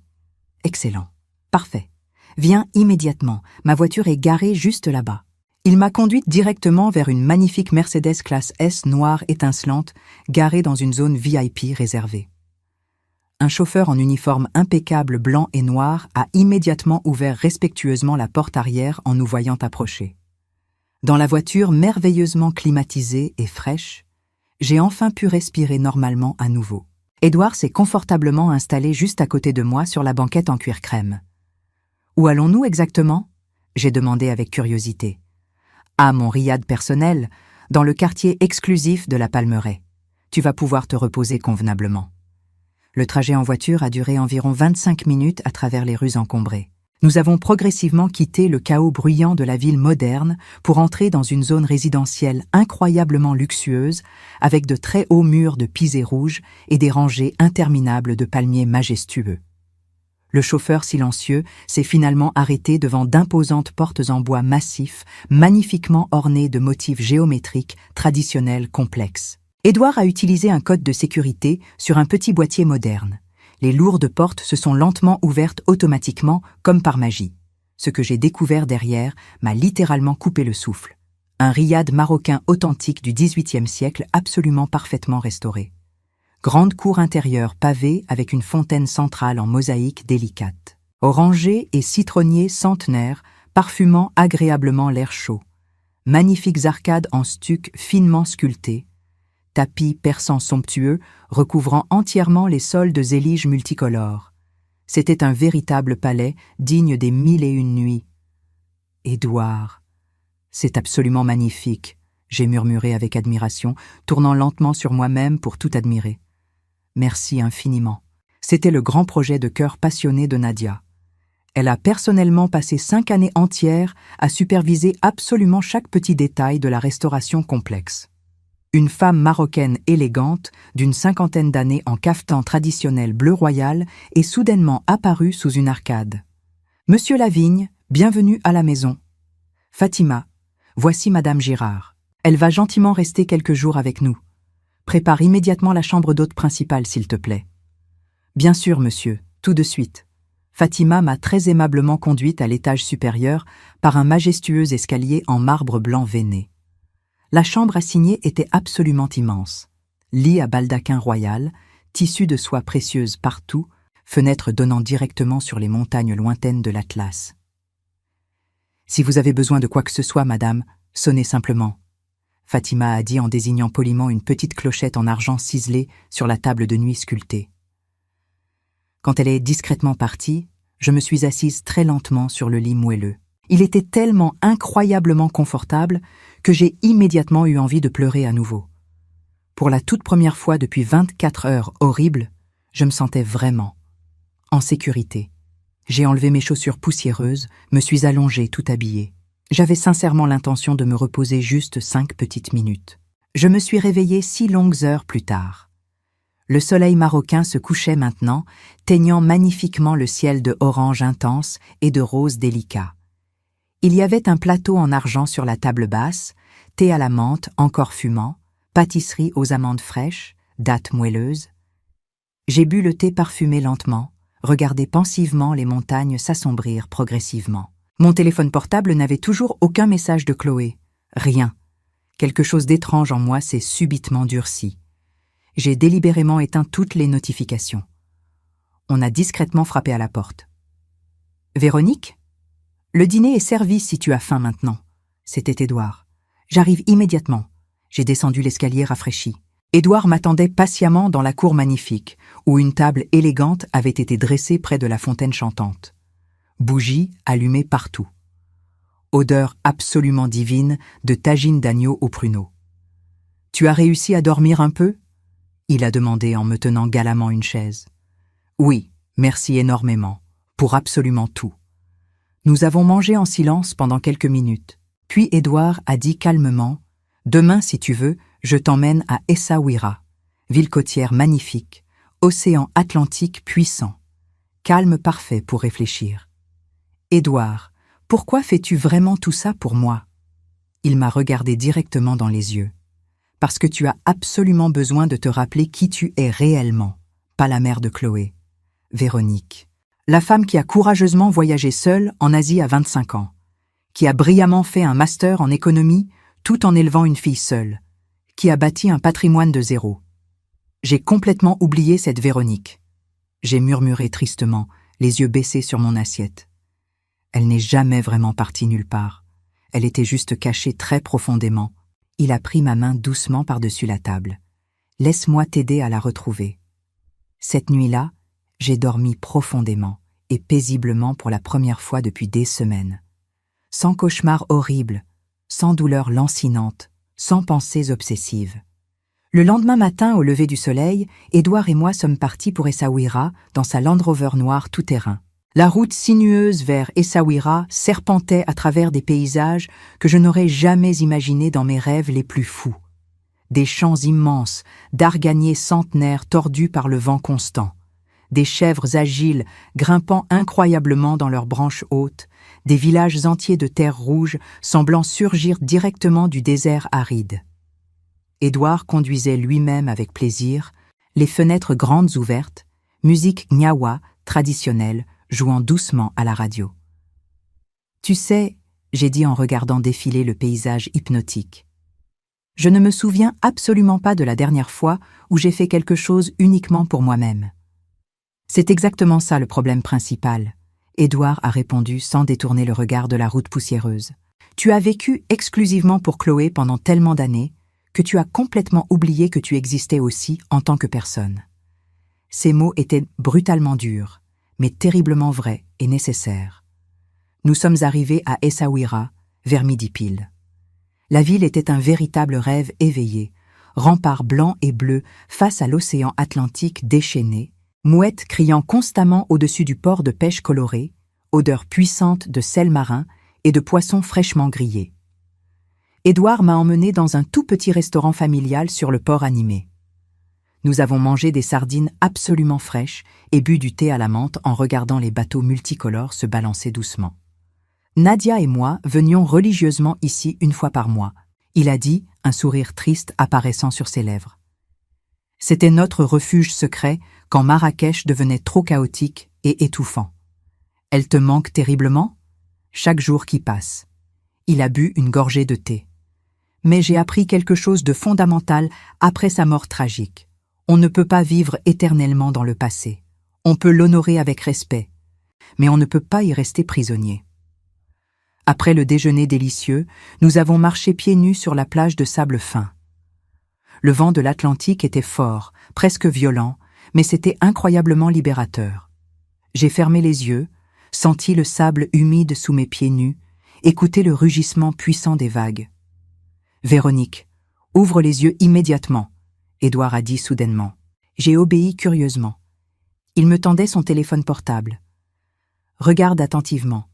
Excellent, parfait. Viens immédiatement, ma voiture est garée juste là-bas. Il m'a conduite directement vers une magnifique Mercedes classe S noire étincelante, garée dans une zone VIP réservée. Un chauffeur en uniforme impeccable blanc et noir a immédiatement ouvert respectueusement la porte arrière en nous voyant approcher. Dans la voiture merveilleusement climatisée et fraîche, J'ai enfin pu respirer normalement à nouveau. Édouard s'est confortablement installé juste à côté de moi sur la banquette en cuir crème. « Où allons-nous exactement ?» j'ai demandé avec curiosité. « À mon riad personnel, dans le quartier exclusif de la Palmeraie. Tu vas pouvoir te reposer convenablement. » Le trajet en voiture a duré environ 25 minutes à travers les rues encombrées. Nous avons progressivement quitté le chaos bruyant de la ville moderne pour entrer dans une zone résidentielle incroyablement luxueuse, avec de très hauts murs de pisé rouge et des rangées interminables de palmiers majestueux. Le chauffeur silencieux s'est finalement arrêté devant d'imposantes portes en bois massif, magnifiquement ornées de motifs géométriques traditionnels complexes. Édouard a utilisé un code de sécurité sur un petit boîtier moderne. Les lourdes portes se sont lentement ouvertes automatiquement, comme par magie. Ce que j'ai découvert derrière m'a littéralement coupé le souffle. Un riad marocain authentique du XVIIIe siècle absolument parfaitement restauré. Grande cour intérieure pavée avec une fontaine centrale en mosaïque délicate. Orangers et citronniers centenaires, parfumant agréablement l'air chaud. Magnifiques arcades en stuc finement sculptés. Tapis persans somptueux recouvrant entièrement les sols de zélige multicolores. C'était un véritable palais digne des 1001 nuits. « Édouard, c'est absolument magnifique », j'ai murmuré avec admiration, tournant lentement sur moi-même pour tout admirer. « Merci infiniment. » C'était le grand projet de cœur passionné de Nadia. Elle a personnellement passé 5 années entières à superviser absolument chaque petit détail de la restauration complexe. Une femme marocaine élégante, d'une 50aine d'années en cafetan traditionnel bleu royal, est soudainement apparue sous une arcade. « Monsieur Lavigne, bienvenue à la maison. Fatima, voici Madame Girard. Elle va gentiment rester quelques jours avec nous. Prépare immédiatement la chambre d'hôte principale, s'il te plaît. »« Bien sûr, monsieur, tout de suite. » Fatima m'a très aimablement conduite à l'étage supérieur par un majestueux escalier en marbre blanc veiné. La chambre assignée était absolument immense. Lit à baldaquin royal, tissu de soie précieuse partout, fenêtre donnant directement sur les montagnes lointaines de l'Atlas. « Si vous avez besoin de quoi que ce soit, madame, sonnez simplement. » Fatima a dit en désignant poliment une petite clochette en argent ciselée sur la table de nuit sculptée. Quand elle est discrètement partie, je me suis assise très lentement sur le lit moelleux. Il était tellement incroyablement confortable que j'ai immédiatement eu envie de pleurer à nouveau. Pour la toute première fois depuis 24 heures horribles, je me sentais vraiment en sécurité. J'ai enlevé mes chaussures poussiéreuses, me suis allongée tout habillée. J'avais sincèrement l'intention de me reposer juste 5 petites minutes. Je me suis réveillée 6 longues heures plus tard. Le soleil marocain se couchait maintenant, teignant magnifiquement le ciel de orange intense et de rose délicat. Il y avait un plateau en argent sur la table basse, thé à la menthe encore fumant, pâtisserie aux amandes fraîches, dattes moelleuses. J'ai bu le thé parfumé lentement, regardé pensivement les montagnes s'assombrir progressivement. Mon téléphone portable n'avait toujours aucun message de Chloé. Rien. Quelque chose d'étrange en moi s'est subitement durci. J'ai délibérément éteint toutes les notifications. On a discrètement frappé à la porte. « Véronique ? Le dîner est servi si tu as faim maintenant. » C'était Édouard. « J'arrive immédiatement. » J'ai descendu l'escalier rafraîchi. Édouard m'attendait patiemment dans la cour magnifique, où une table élégante avait été dressée près de la fontaine chantante. Bougies allumées partout. Odeur absolument divine de tagine d'agneau au pruneau. « Tu as réussi à dormir un peu ?» il a demandé en me tenant galamment une chaise. « Oui, merci énormément, pour absolument tout. » Nous avons mangé en silence pendant quelques minutes. Puis Édouard a dit calmement « Demain, si tu veux, je t'emmène à Essaouira, ville côtière magnifique, océan Atlantique puissant. Calme parfait pour réfléchir. »« Édouard, pourquoi fais-tu vraiment tout ça pour moi ?» Il m'a regardé directement dans les yeux. « Parce que tu as absolument besoin de te rappeler qui tu es réellement, pas la mère de Chloé. Véronique. La femme qui a courageusement voyagé seule en Asie à 25 ans, qui a brillamment fait un master en économie tout en élevant une fille seule, qui a bâti un patrimoine de zéro. J'ai complètement oublié cette Véronique. » J'ai murmuré tristement, les yeux baissés sur mon assiette. Elle n'est jamais vraiment partie nulle part. Elle était juste cachée très profondément. Il a pris ma main doucement par-dessus la table. Laisse-moi t'aider à la retrouver. Cette nuit-là, j'ai dormi profondément et paisiblement pour la première fois depuis des semaines. Sans cauchemars horribles, sans douleurs lancinantes, sans pensées obsessives. Le lendemain matin, au lever du soleil, Édouard et moi sommes partis pour Essaouira dans sa Land Rover noire tout-terrain. La route sinueuse vers Essaouira serpentait à travers des paysages que je n'aurais jamais imaginés dans mes rêves les plus fous. Des champs immenses, d'arganiers centenaires tordus par le vent constant, des chèvres agiles grimpant incroyablement dans leurs branches hautes, des villages entiers de terre rouge semblant surgir directement du désert aride. Édouard conduisait lui-même avec plaisir, les fenêtres grandes ouvertes, musique gnawa traditionnelle jouant doucement à la radio. « Tu sais, » j'ai dit en regardant défiler le paysage hypnotique, « je ne me souviens absolument pas de la dernière fois où j'ai fait quelque chose uniquement pour moi-même. » C'est exactement ça le problème principal, Édouard a répondu sans détourner le regard de la route poussiéreuse. Tu as vécu exclusivement pour Chloé pendant tellement d'années que tu as complètement oublié que tu existais aussi en tant que personne. Ces mots étaient brutalement durs, mais terriblement vrais et nécessaires. Nous sommes arrivés à Essaouira, vers midi pile. La ville était un véritable rêve éveillé, remparts blancs et bleus face à l'océan Atlantique déchaîné, mouettes criant constamment au-dessus du port de pêche coloré, odeur puissante de sel marin et de poissons fraîchement grillés. Édouard m'a emmené dans un tout petit restaurant familial sur le port animé. Nous avons mangé des sardines absolument fraîches et bu du thé à la menthe en regardant les bateaux multicolores se balancer doucement. Nadia et moi venions religieusement ici une fois par mois, il a dit, un sourire triste apparaissant sur ses lèvres. C'était notre refuge secret quand Marrakech devenait trop chaotique et étouffant. Elle te manque terriblement ? Chaque jour qui passe. Il a bu une gorgée de thé. Mais j'ai appris quelque chose de fondamental après sa mort tragique. On ne peut pas vivre éternellement dans le passé. On peut l'honorer avec respect, mais on ne peut pas y rester prisonnier. Après le déjeuner délicieux, nous avons marché pieds nus sur la plage de sable fin. Le vent de l'Atlantique était fort, presque violent, mais c'était incroyablement libérateur. J'ai fermé les yeux, senti le sable humide sous mes pieds nus, écouté le rugissement puissant des vagues. « Véronique, ouvre les yeux immédiatement », Édouard a dit soudainement. J'ai obéi curieusement. Il me tendait son téléphone portable. « Regarde attentivement. »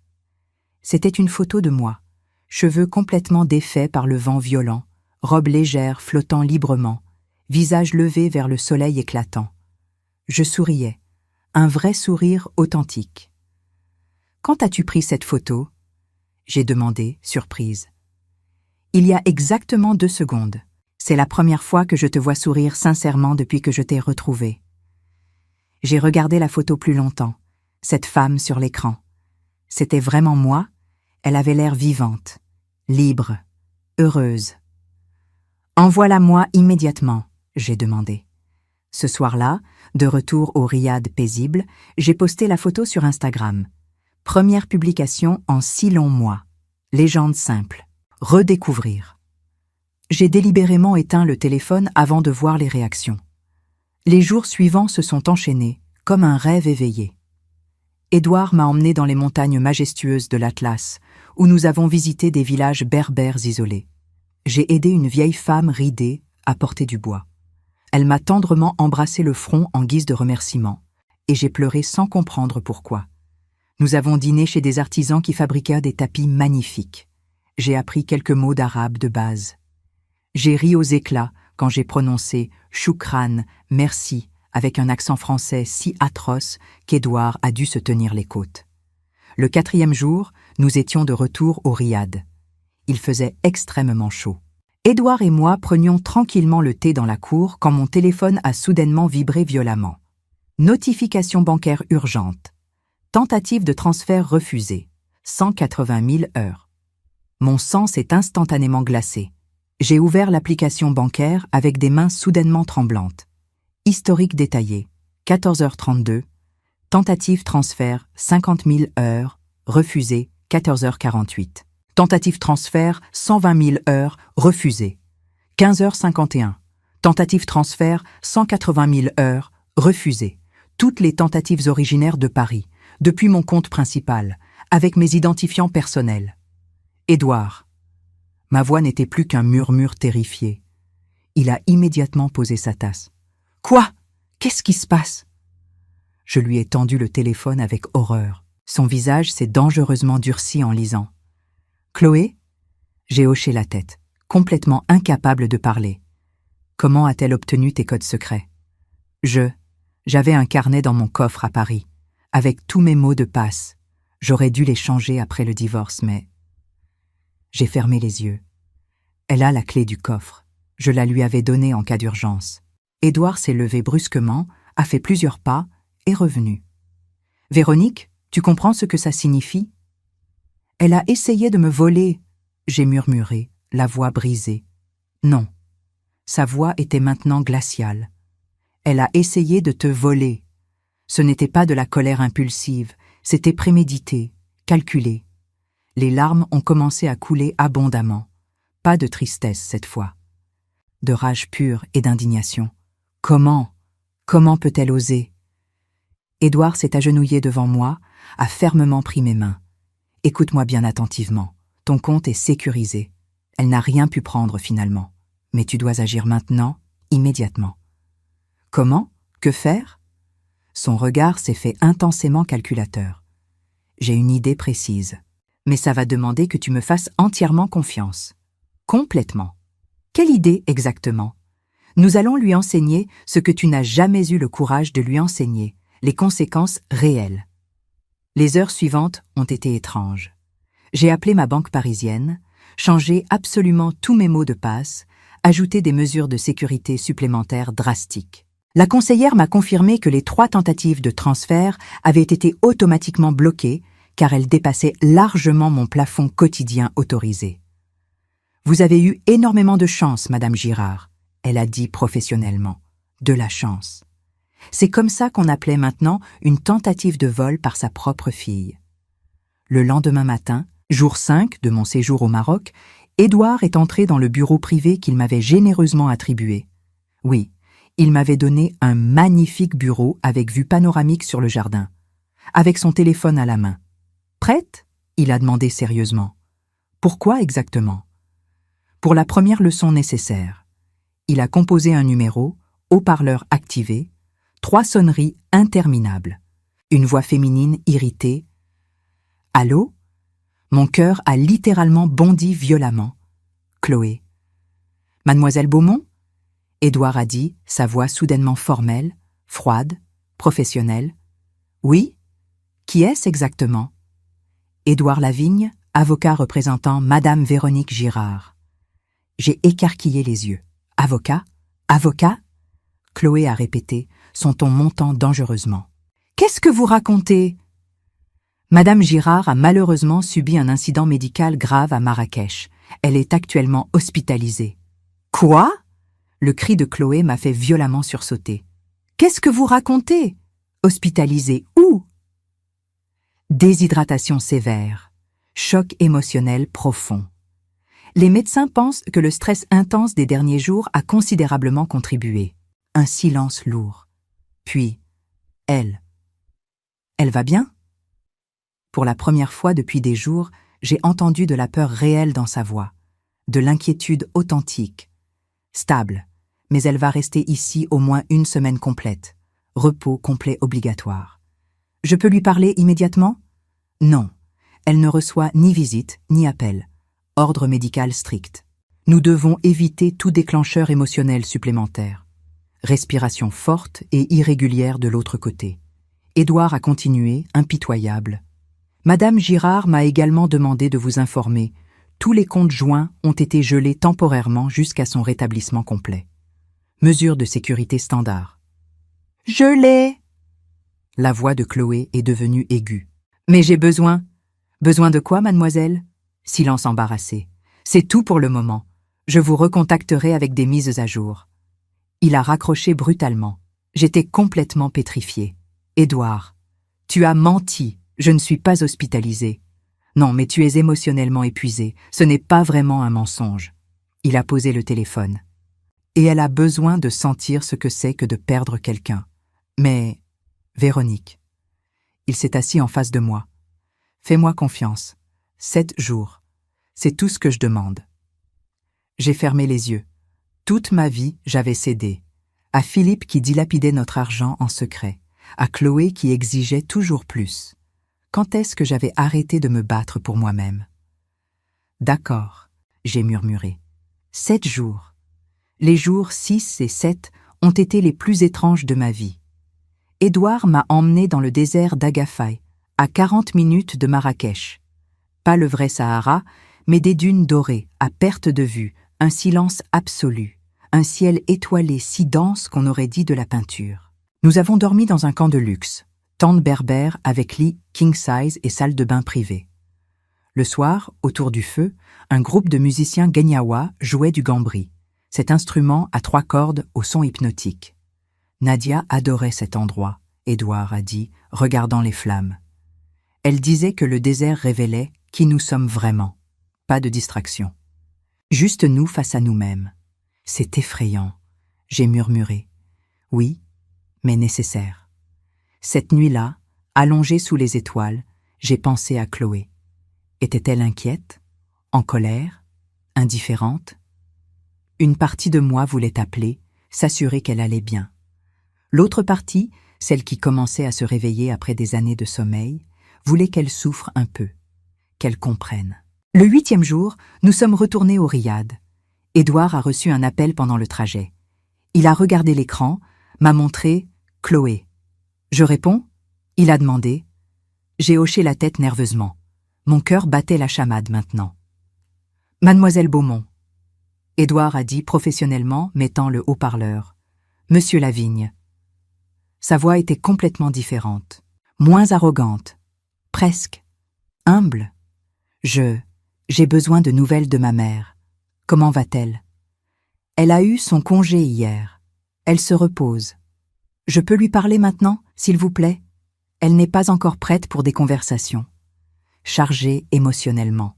C'était une photo de moi, cheveux complètement défaits par le vent violent, robe légère flottant librement, visage levé vers le soleil éclatant. Je souriais, un vrai sourire authentique. « Quand as-tu pris cette photo ?» J'ai demandé, surprise. « Il y a exactement 2 secondes. C'est la première fois que je te vois sourire sincèrement depuis que je t'ai retrouvée. » J'ai regardé la photo plus longtemps, cette femme sur l'écran. C'était vraiment moi, elle avait l'air vivante, libre, heureuse. « Envoie-la-moi immédiatement, » j'ai demandé. Ce soir-là, de retour au riad paisible, j'ai posté la photo sur Instagram. Première publication en 6 longs mois. Légende simple. Redécouvrir. J'ai délibérément éteint le téléphone avant de voir les réactions. Les jours suivants se sont enchaînés, comme un rêve éveillé. Édouard m'a emmené dans les montagnes majestueuses de l'Atlas, où nous avons visité des villages berbères isolés. J'ai aidé une vieille femme ridée à porter du bois. Elle m'a tendrement embrassé le front en guise de remerciement, et j'ai pleuré sans comprendre pourquoi. Nous avons dîné chez des artisans qui fabriquaient des tapis magnifiques. J'ai appris quelques mots d'arabe de base. J'ai ri aux éclats quand j'ai prononcé « choukran », « merci », avec un accent français si atroce qu'Édouard a dû se tenir les côtes. Le 4e jour, nous étions de retour au riad. Il faisait extrêmement chaud. Édouard et moi prenions tranquillement le thé dans la cour quand mon téléphone a soudainement vibré violemment. Notification bancaire urgente. Tentative de transfert refusée. 180 000 heures. Mon sang s'est instantanément glacé. J'ai ouvert l'application bancaire avec des mains soudainement tremblantes. Historique détaillé. 14h32. Tentative transfert 50 000 heures. Refusé. 14h48. Tentative transfert 120 000 heures. Refusé. 15h51. Tentative transfert 180 000 heures, refusée. Toutes les tentatives originaires de Paris, depuis mon compte principal, avec mes identifiants personnels. Édouard. Ma voix n'était plus qu'un murmure terrifié. Il a immédiatement posé sa tasse. « Quoi? Qu'est-ce qui se passe ?» Je lui ai tendu le téléphone avec horreur. Son visage s'est dangereusement durci en lisant. « Chloé ?» J'ai hoché la tête, complètement incapable de parler. « Comment a-t-elle obtenu tes codes secrets ?» J'avais un carnet dans mon coffre à Paris, avec tous mes mots de passe. J'aurais dû les changer après le divorce, mais... J'ai fermé les yeux. Elle a la clé du coffre. Je la lui avais donnée en cas d'urgence. Édouard s'est levé brusquement, a fait plusieurs pas, est revenu. « Véronique, tu comprends ce que ça signifie ?» Elle a essayé de me voler, j'ai murmuré, la voix brisée. Non. Sa voix était maintenant glaciale. Elle a essayé de te voler. Ce n'était pas de la colère impulsive, c'était prémédité, calculé. Les larmes ont commencé à couler abondamment. Pas de tristesse cette fois. De rage pure et d'indignation. Comment peut-elle oser? Édouard s'est agenouillé devant moi, a fermement pris mes mains. Écoute-moi bien attentivement. Ton compte est sécurisé. Elle n'a rien pu prendre finalement. Mais tu dois agir maintenant, immédiatement. Comment? Que faire? Son regard s'est fait intensément calculateur. J'ai une idée précise. Mais ça va demander que tu me fasses entièrement confiance. Complètement. Quelle idée exactement? Nous allons lui enseigner ce que tu n'as jamais eu le courage de lui enseigner, les conséquences réelles. Les heures suivantes ont été étranges. J'ai appelé ma banque parisienne, changé absolument tous mes mots de passe, ajouté des mesures de sécurité supplémentaires drastiques. La conseillère m'a confirmé que les 3 tentatives de transfert avaient été automatiquement bloquées car elles dépassaient largement mon plafond quotidien autorisé. « Vous avez eu énormément de chance, Madame Girard », elle a dit professionnellement. De la chance. C'est comme ça qu'on appelait maintenant une tentative de vol par sa propre fille. Le lendemain matin, jour 5 de mon séjour au Maroc, Édouard est entré dans le bureau privé qu'il m'avait généreusement attribué. Oui, il m'avait donné un magnifique bureau avec vue panoramique sur le jardin, avec son téléphone à la main. « Prête ?» il a demandé sérieusement. « Pourquoi exactement ?» Pour la première leçon nécessaire. Il a composé un numéro, haut-parleur activé, 3 sonneries interminables. Une voix féminine irritée. « Allô ?» Mon cœur a littéralement bondi violemment. « Chloé. »« Mademoiselle Beaumont ?» Édouard a dit, sa voix soudainement formelle, froide, professionnelle. « Oui. Qui est-ce exactement ?» Édouard Lavigne, avocat représentant Madame Véronique Girard. J'ai écarquillé les yeux. « Avocat? Avocat ?» Chloé a répété, son ton montant dangereusement. « Qu'est-ce que vous racontez ?» Madame Girard a malheureusement subi un incident médical grave à Marrakech. Elle est actuellement hospitalisée. « Quoi ?» Le cri de Chloé m'a fait violemment sursauter. « Qu'est-ce que vous racontez? Hospitalisée où ?» Déshydratation sévère, choc émotionnel profond. Les médecins pensent que le stress intense des derniers jours a considérablement contribué. Un silence lourd. Puis, elle. Elle va bien? Pour la première fois depuis des jours, j'ai entendu de la peur réelle dans sa voix, de l'inquiétude authentique. Stable, mais elle va rester ici au moins 1 semaine complète. Repos complet obligatoire. Je peux lui parler immédiatement? Non. Elle ne reçoit ni visite, ni appel. Ordre médical strict. Nous devons éviter tout déclencheur émotionnel supplémentaire. Respiration forte et irrégulière de l'autre côté. Édouard a continué, impitoyable. Madame Girard m'a également demandé de vous informer. Tous les comptes joints ont été gelés temporairement jusqu'à son rétablissement complet. Mesure de sécurité standard. Gelés! La voix de Chloé est devenue aiguë. Mais j'ai besoin. Besoin de quoi, mademoiselle? Silence embarrassé. C'est tout pour le moment. Je vous recontacterai avec des mises à jour. Il a raccroché brutalement. J'étais complètement pétrifiée. Édouard, tu as menti. Je ne suis pas hospitalisée. Non, mais tu es émotionnellement épuisé. Ce n'est pas vraiment un mensonge. Il a posé le téléphone. et elle a besoin de sentir ce que c'est que de perdre quelqu'un. Mais, Véronique, il s'est assis en face de moi. Fais-moi confiance. 7 jours. C'est tout ce que je demande. J'ai fermé les yeux. Toute ma vie, j'avais cédé. À Philippe qui dilapidait notre argent en secret. À Chloé qui exigeait toujours plus. Quand est-ce que j'avais arrêté de me battre pour moi-même? D'accord, j'ai murmuré. 7 jours. Les jours 6 et 7 ont été les plus étranges de ma vie. Édouard m'a emmené dans le désert d'Agafay, à 40 minutes de Marrakech. Pas le vrai Sahara, mais des dunes dorées, à perte de vue, un silence absolu, un ciel étoilé si dense qu'on aurait dit de la peinture. Nous avons dormi dans un camp de luxe, tente berbère avec lit king size et salle de bain privée. Le soir, autour du feu, un groupe de musiciens Genyawa jouait du gambri, cet instrument à 3 cordes au son hypnotique. Nadia adorait cet endroit, Édouard a dit, regardant les flammes. Elle disait que le désert révélait qui nous sommes vraiment. Pas de distraction. Juste nous face à nous-mêmes. C'est effrayant, j'ai murmuré. Oui, mais nécessaire. Cette nuit-là, allongée sous les étoiles, j'ai pensé à Chloé. Était-elle inquiète? En colère? Indifférente? Une partie de moi voulait appeler, s'assurer qu'elle allait bien. L'autre partie, celle qui commençait à se réveiller après des années de sommeil, voulait qu'elle souffre un peu, qu'elle comprenne. Le 8e jour, nous sommes retournés au Riad. Édouard a reçu un appel pendant le trajet. Il a regardé l'écran, m'a montré « Chloé ». Je réponds. Il a demandé. J'ai hoché la tête nerveusement. Mon cœur battait la chamade maintenant. « Mademoiselle Beaumont ». Édouard a dit professionnellement, mettant le haut-parleur. « Monsieur Lavigne ». Sa voix était complètement différente, moins arrogante, presque humble. J'ai besoin de nouvelles de ma mère. Comment va-t-elle? Elle a eu son congé hier. Elle se repose. Je peux lui parler maintenant, s'il vous plaît? Elle n'est pas encore prête pour des conversations. Chargée émotionnellement.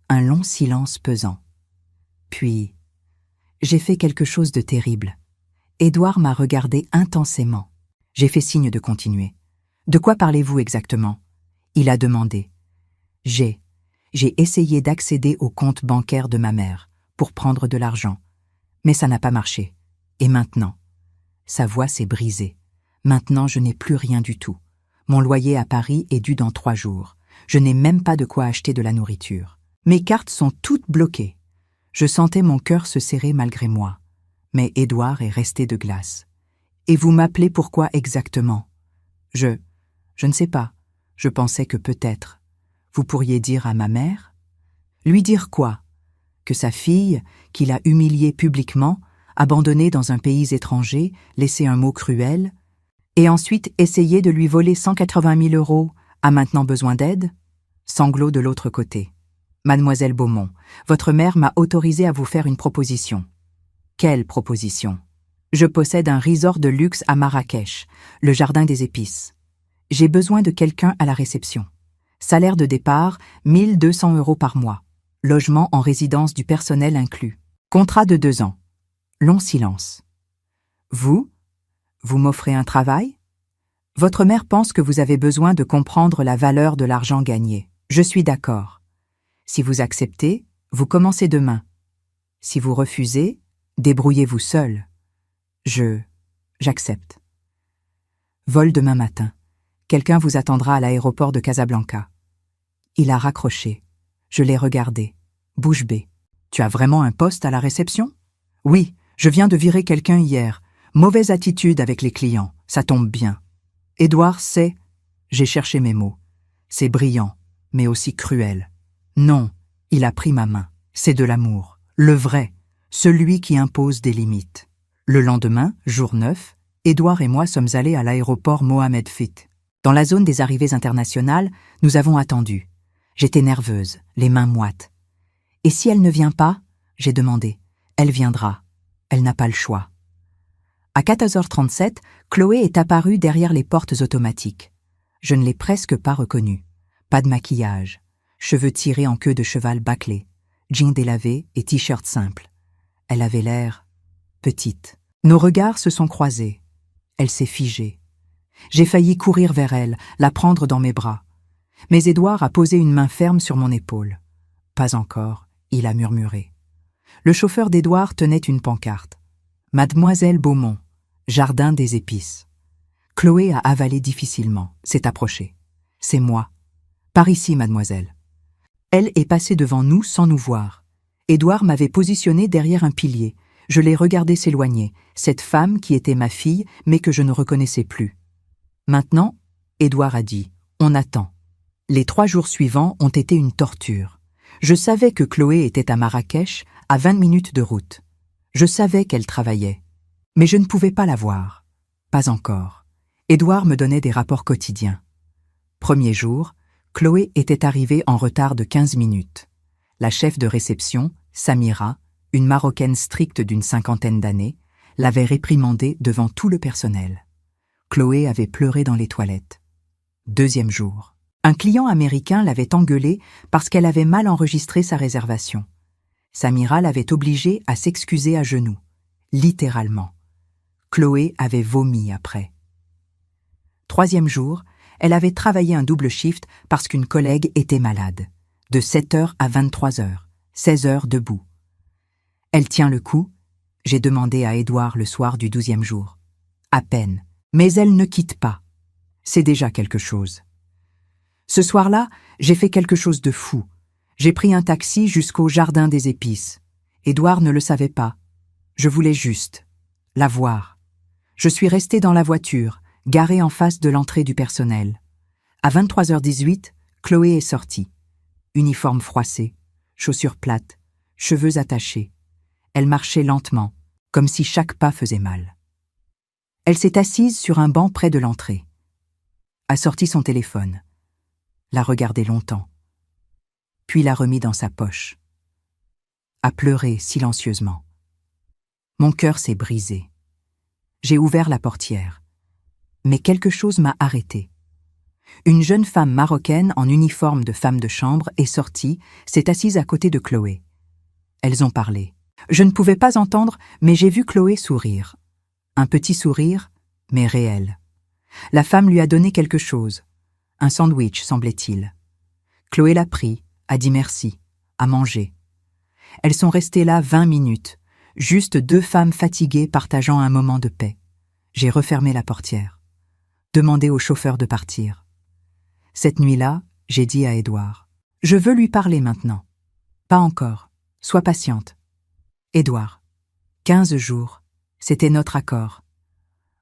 Un long silence pesant. Puis, j'ai fait quelque chose de terrible. Édouard m'a regardé intensément. J'ai fait signe de continuer. De quoi parlez-vous exactement? Il a demandé. J'ai essayé d'accéder au compte bancaire de ma mère pour prendre de l'argent, mais ça n'a pas marché. Et maintenant? Sa voix s'est brisée. Maintenant, je n'ai plus rien du tout. Mon loyer à Paris est dû dans 3 jours. Je n'ai même pas de quoi acheter de la nourriture. Mes cartes sont toutes bloquées. Je sentais mon cœur se serrer malgré moi. Mais Édouard est resté de glace. Et vous m'appelez pourquoi exactement? Je ne sais pas. Je pensais que peut-être. Vous pourriez dire à ma mère? Lui dire quoi? Que sa fille, qu'il a humiliée publiquement, abandonnée dans un pays étranger, laissé un mot cruel, et ensuite essayer de lui voler 180 000 €, a maintenant besoin d'aide? Sanglot de l'autre côté. Mademoiselle Beaumont, votre mère m'a autorisé à vous faire une proposition. Quelle proposition? Je possède un resort de luxe à Marrakech, le Jardin des Épices. J'ai besoin de quelqu'un à la réception. Salaire de départ, 1 200 € par mois. Logement en résidence du personnel inclus. Contrat de 2 ans. Long silence. Vous m'offrez un travail? Votre mère pense que vous avez besoin de comprendre la valeur de l'argent gagné. Je suis d'accord. Si vous acceptez, vous commencez demain. Si vous refusez, débrouillez-vous seul. J'accepte. Vol demain matin. Quelqu'un vous attendra à l'aéroport de Casablanca. Il a raccroché. Je l'ai regardé. Bouche bée. Tu as vraiment un poste à la réception? Oui, je viens de virer quelqu'un hier. Mauvaise attitude avec les clients. Ça tombe bien. Édouard sait. J'ai cherché mes mots. C'est brillant, mais aussi cruel. Non, il a pris ma main. C'est de l'amour. Le vrai. Celui qui impose des limites. Le lendemain, jour 9, Édouard et moi sommes allés à l'aéroport Mohamed VI. Dans la zone des arrivées internationales, nous avons attendu. J'étais nerveuse, les mains moites. Et si elle ne vient pas? J'ai demandé. Elle viendra. Elle n'a pas le choix. À 14h37, Chloé est apparue derrière les portes automatiques. Je ne l'ai presque pas reconnue. Pas de maquillage. Cheveux tirés en queue de cheval bâclés. Jeans délavés et t-shirt simple. Elle avait l'air petite. Nos regards se sont croisés. Elle s'est figée. J'ai failli courir vers elle, la prendre dans mes bras. Mais Édouard a posé une main ferme sur mon épaule. « Pas encore », il a murmuré. Le chauffeur d'Édouard tenait une pancarte. « Mademoiselle Beaumont, jardin des épices ». Chloé a avalé difficilement, s'est approchée. « C'est moi. Par ici, mademoiselle. » Elle est passée devant nous sans nous voir. Édouard m'avait positionné derrière un pilier. Je l'ai regardé s'éloigner, cette femme qui était ma fille, mais que je ne reconnaissais plus. Maintenant, Édouard a dit, on attend. Les 3 jours suivants ont été une torture. Je savais que Chloé était à Marrakech, à 20 minutes de route. Je savais qu'elle travaillait. Mais je ne pouvais pas la voir. Pas encore. Édouard me donnait des rapports quotidiens. Premier jour, Chloé était arrivée en retard de 15 minutes. La chef de réception, Samira, une Marocaine stricte d'une 50aine d'années, l'avait réprimandée devant tout le personnel. Chloé avait pleuré dans les toilettes. Deuxième jour. Un client américain l'avait engueulée parce qu'elle avait mal enregistré sa réservation. Samira l'avait obligée à s'excuser à genoux, littéralement. Chloé avait vomi après. Troisième jour, elle avait travaillé un double shift parce qu'une collègue était malade. De 7h à 23h, 16 heures debout. Elle tient le coup, j'ai demandé à Édouard le soir du 12e jour. À peine, mais elle ne quitte pas. C'est déjà quelque chose. Ce soir-là, j'ai fait quelque chose de fou. J'ai pris un taxi jusqu'au jardin des épices. Édouard ne le savait pas. Je voulais juste la voir. Je suis restée dans la voiture, garée en face de l'entrée du personnel. À 23h18, Chloé est sortie. Uniforme froissé, chaussures plates, cheveux attachés. Elle marchait lentement, comme si chaque pas faisait mal. Elle s'est assise sur un banc près de l'entrée. A sorti son téléphone. L'a regardé longtemps. Puis l'a remis dans sa poche. A pleuré silencieusement. Mon cœur s'est brisé. J'ai ouvert la portière. Mais quelque chose m'a arrêté. Une jeune femme marocaine en uniforme de femme de chambre est sortie, s'est assise à côté de Chloé. Elles ont parlé. Je ne pouvais pas entendre, mais j'ai vu Chloé sourire. Un petit sourire, mais réel. La femme lui a donné quelque chose. Un sandwich, semblait-il. Chloé l'a pris, a dit merci, a mangé. Elles sont restées là 20 minutes, juste 2 femmes fatiguées partageant un moment de paix. J'ai refermé la portière. Demandé au chauffeur de partir. Cette nuit-là, j'ai dit à Édouard, « Je veux lui parler maintenant. » « Pas encore. Sois patiente. » Édouard. 15 jours. C'était notre accord.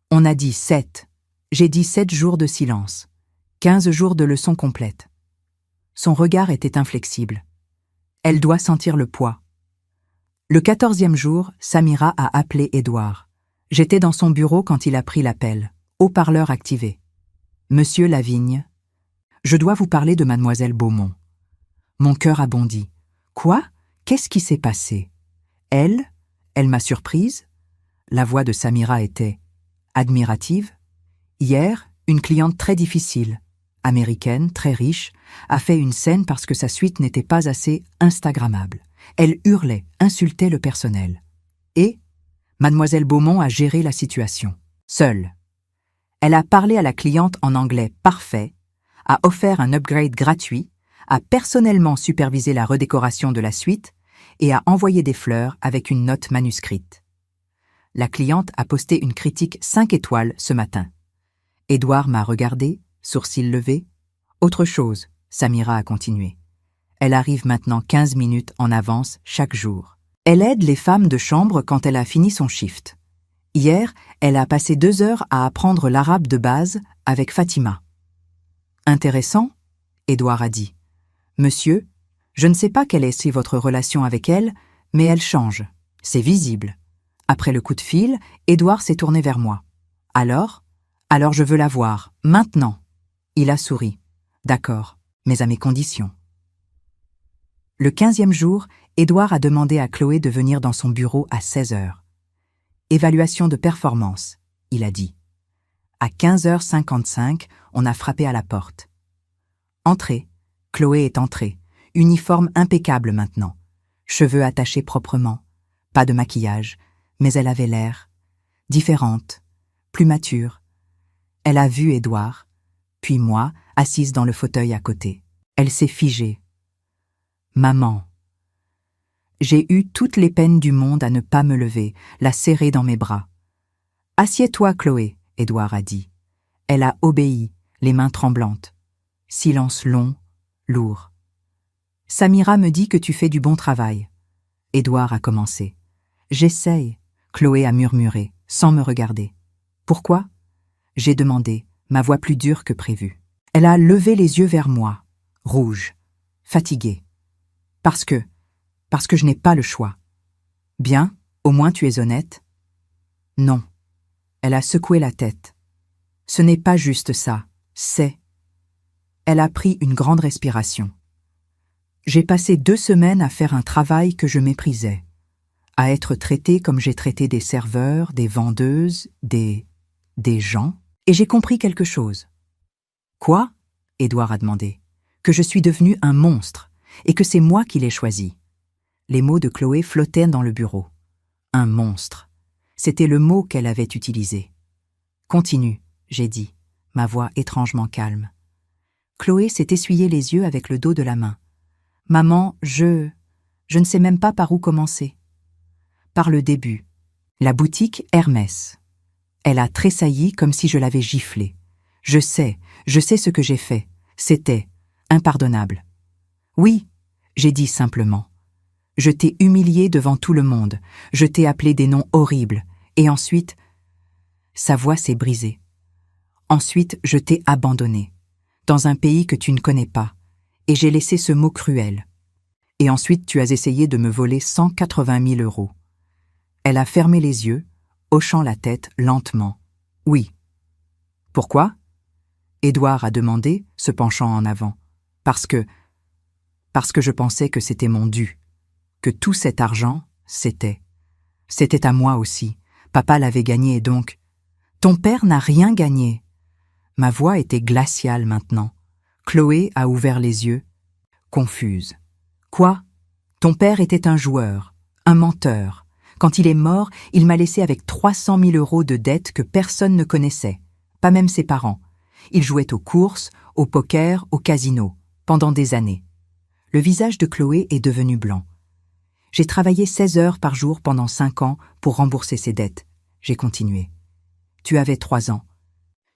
On a dit 7. J'ai dit 7 jours de silence. 15 jours de leçon complète. Son regard était inflexible. Elle doit sentir le poids. Le 14e jour, Samira a appelé Édouard. J'étais dans son bureau quand il a pris l'appel. Haut-parleur activé. « Monsieur Lavigne, je dois vous parler de mademoiselle Beaumont. » Mon cœur a bondi. « Quoi? Qu'est-ce qui s'est passé? » Elle m'a surprise. La voix de Samira était admirative. Hier, une cliente très difficile, américaine, très riche, a fait une scène parce que sa suite n'était pas assez instagrammable. Elle hurlait, insultait le personnel. Et mademoiselle Beaumont a géré la situation, seule. Elle a parlé à la cliente en anglais parfait, a offert un upgrade gratuit, a personnellement supervisé la redécoration de la suite et a envoyé des fleurs avec une note manuscrite. La cliente a posté une critique 5 étoiles ce matin. Édouard m'a regardé, sourcils levés. Autre chose, Samira a continué. Elle arrive maintenant 15 minutes en avance chaque jour. Elle aide les femmes de chambre quand elle a fini son shift. Hier, elle a passé 2 heures à apprendre l'arabe de base avec Fatima. Intéressant, Édouard a dit. Monsieur, je ne sais pas quelle est votre relation avec elle, mais elle change. C'est visible. Après le coup de fil, Édouard s'est tourné vers moi. Alors je veux la voir, maintenant. Il a souri. D'accord, mais à mes conditions. Le 15e jour, Édouard a demandé à Chloé de venir dans son bureau à 16h. Évaluation de performance, il a dit. À 15h55, on a frappé à la porte. Entrez. Chloé est entrée. Uniforme impeccable maintenant. Cheveux attachés proprement. Pas de maquillage. mais elle avait l'air différente, plus mature. Elle a vu Édouard, puis moi, assise dans le fauteuil à côté. Elle s'est figée. Maman. J'ai eu toutes les peines du monde à ne pas me lever, la serrer dans mes bras. Assieds-toi, Chloé, Édouard a dit. Elle a obéi, les mains tremblantes. Silence long, lourd. Samira me dit que tu fais du bon travail. Édouard a commencé. J'essaye, Chloé a murmuré, sans me regarder. Pourquoi? J'ai demandé, ma voix plus dure que prévu. Elle a levé les yeux vers moi, rouge, fatiguée. Parce que je n'ai pas le choix. Bien, au moins tu es honnête. Non. Elle a secoué la tête. Ce n'est pas juste ça, c'est... Elle a pris une grande respiration. J'ai passé 2 semaines à faire un travail que je méprisais, à être traitée comme j'ai traité des serveurs, des vendeuses, des gens, et j'ai compris quelque chose. Quoi? Édouard a demandé. Que je suis devenu un monstre, et que c'est moi qui l'ai choisi. Les mots de Chloé flottaient dans le bureau. Un monstre. C'était le mot qu'elle avait utilisé. Continue, j'ai dit, ma voix étrangement calme. Chloé s'est essuyé les yeux avec le dos de la main. Maman, je ne sais même pas par où commencer. Par le début. La boutique Hermès. Elle a tressailli comme si je l'avais giflée. Je sais ce que j'ai fait. C'était impardonnable. Oui, j'ai dit simplement. Je t'ai humiliée devant tout le monde. Je t'ai appelé des noms horribles. Et ensuite, sa voix s'est brisée. Ensuite, je t'ai abandonnée, dans un pays que tu ne connais pas, et j'ai laissé ce mot cruel. Et ensuite, tu as essayé de me voler 180 000 €. Elle a fermé les yeux, hochant la tête lentement. Oui. Pourquoi? Édouard a demandé, se penchant en avant. Parce que je pensais que c'était mon dû, que tout cet argent, c'était à moi aussi. Papa l'avait gagné et donc... Ton père n'a rien gagné. Ma voix était glaciale maintenant. Chloé a ouvert les yeux, confuse. Quoi? Ton père était un joueur, un menteur. Quand il est mort, il m'a laissé avec 300 000 € de dettes que personne ne connaissait, pas même ses parents. Il jouait aux courses, au poker, au casino, pendant des années. Le visage de Chloé est devenu blanc. J'ai travaillé 16 heures par jour pendant 5 ans pour rembourser ses dettes. J'ai continué. Tu avais 3 ans.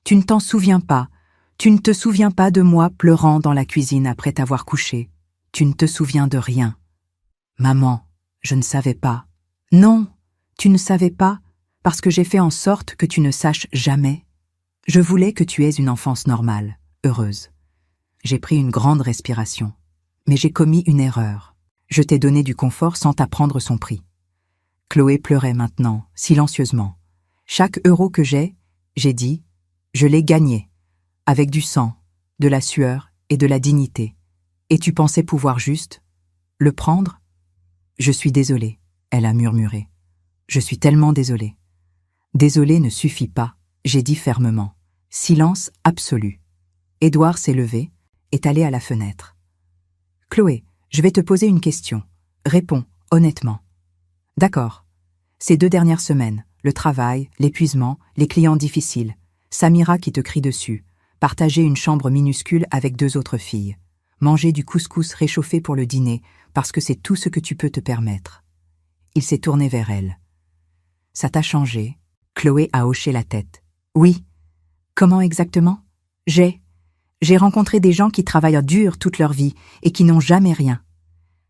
Tu ne t'en souviens pas. Tu ne te souviens pas de moi pleurant dans la cuisine après t'avoir couché. Tu ne te souviens de rien. Maman, je ne savais pas. Non, tu ne savais pas, parce que j'ai fait en sorte que tu ne saches jamais. Je voulais que tu aies une enfance normale, heureuse. J'ai pris une grande respiration. Mais j'ai commis une erreur. Je t'ai donné du confort sans t'apprendre son prix. Chloé pleurait maintenant, silencieusement. Chaque euro que j'ai dit, je l'ai gagné, avec du sang, de la sueur et de la dignité. Et tu pensais pouvoir juste le prendre? Je suis désolée, elle a murmuré. Je suis tellement désolée. Désolée ne suffit pas, j'ai dit fermement. Silence absolu. Édouard s'est levé, est allé à la fenêtre. Chloé, je vais te poser une question. Réponds, honnêtement. D'accord. Ces 2 dernières semaines, le travail, l'épuisement, les clients difficiles, Samira qui te crie dessus, partager une chambre minuscule avec 2 autres filles, manger du couscous réchauffé pour le dîner parce que c'est tout ce que tu peux te permettre. Il s'est tourné vers elle. Ça t'a changé? Chloé a hoché la tête. Oui. Comment exactement? J'ai rencontré des gens qui travaillent dur toute leur vie et qui n'ont jamais rien.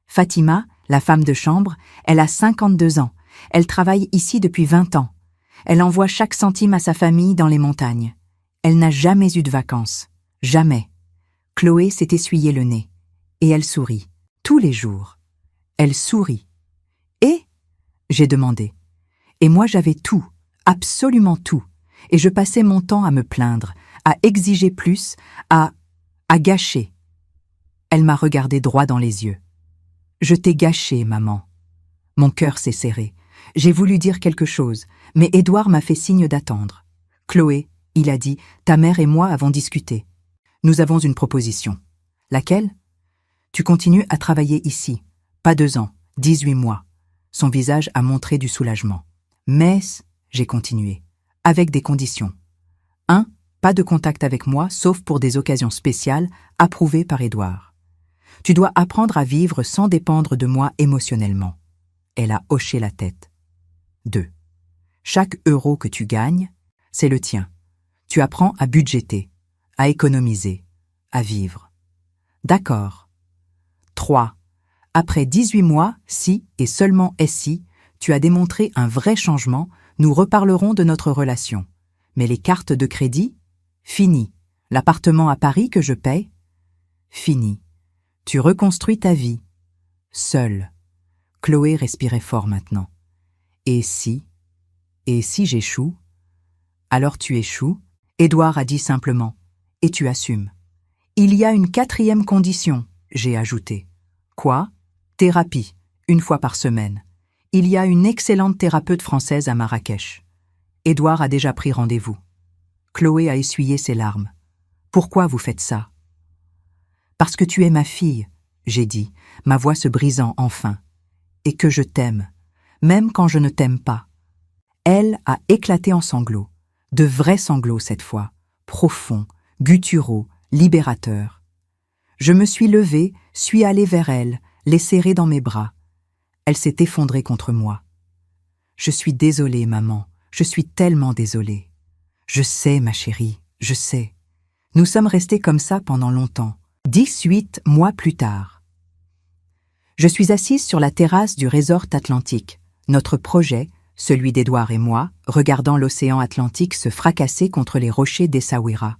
Fatima, la femme de chambre, elle a 52 ans. Elle travaille ici depuis 20 ans. Elle envoie chaque centime à sa famille dans les montagnes. Elle n'a jamais eu de vacances. Jamais. Chloé s'est essuyé le nez. Et elle sourit. Tous les jours. Elle sourit. Et? J'ai demandé. Et moi j'avais tout. Absolument tout. Et je passais mon temps à me plaindre, à exiger plus, à gâcher. Elle m'a regardé droit dans les yeux. Je t'ai gâché, maman. Mon cœur s'est serré. J'ai voulu dire quelque chose, mais Édouard m'a fait signe d'attendre. Chloé, il a dit, ta mère et moi avons discuté. Nous avons une proposition. Laquelle? Tu continues à travailler ici. Pas 2 ans, 18 mois. Son visage a montré du soulagement. Mais, j'ai continué, avec des conditions. 1. Pas de contact avec moi, sauf pour des occasions spéciales, approuvées par Édouard. Tu dois apprendre à vivre sans dépendre de moi émotionnellement. Elle a hoché la tête. 2. Chaque euro que tu gagnes, c'est le tien. Tu apprends à budgéter, à économiser, à vivre. D'accord. 3. Après 18 mois, si et seulement si, tu as démontré un vrai changement, nous reparlerons de notre relation. Mais les cartes de crédit? Fini. L'appartement à Paris que je paie? Fini. Tu reconstruis ta vie. Seule. Chloé respirait fort maintenant. Et si j'échoue? Alors tu échoues? Édouard a dit simplement. Et tu assumes. Il y a une 4e condition, j'ai ajouté. Quoi? Thérapie, 1 fois par semaine. Il y a une excellente thérapeute française à Marrakech. Édouard a déjà pris rendez-vous. Chloé a essuyé ses larmes. Pourquoi vous faites ça? Parce que tu es ma fille, j'ai dit, ma voix se brisant enfin. Et que je t'aime, même quand je ne t'aime pas. Elle a éclaté en sanglots, de vrais sanglots cette fois, profonds, gutturaux, libérateurs. Je me suis levée, suis allée vers elle, les serrer dans mes bras. Elle s'est effondrée contre moi. Je suis désolée, maman, je suis tellement désolée. Je sais, ma chérie, je sais. Nous sommes restés comme ça pendant longtemps, 18 mois plus tard. Je suis assise sur la terrasse du Resort Atlantique. Notre projet, celui d'Édouard et moi, regardant l'océan Atlantique se fracasser contre les rochers d'Essaouira.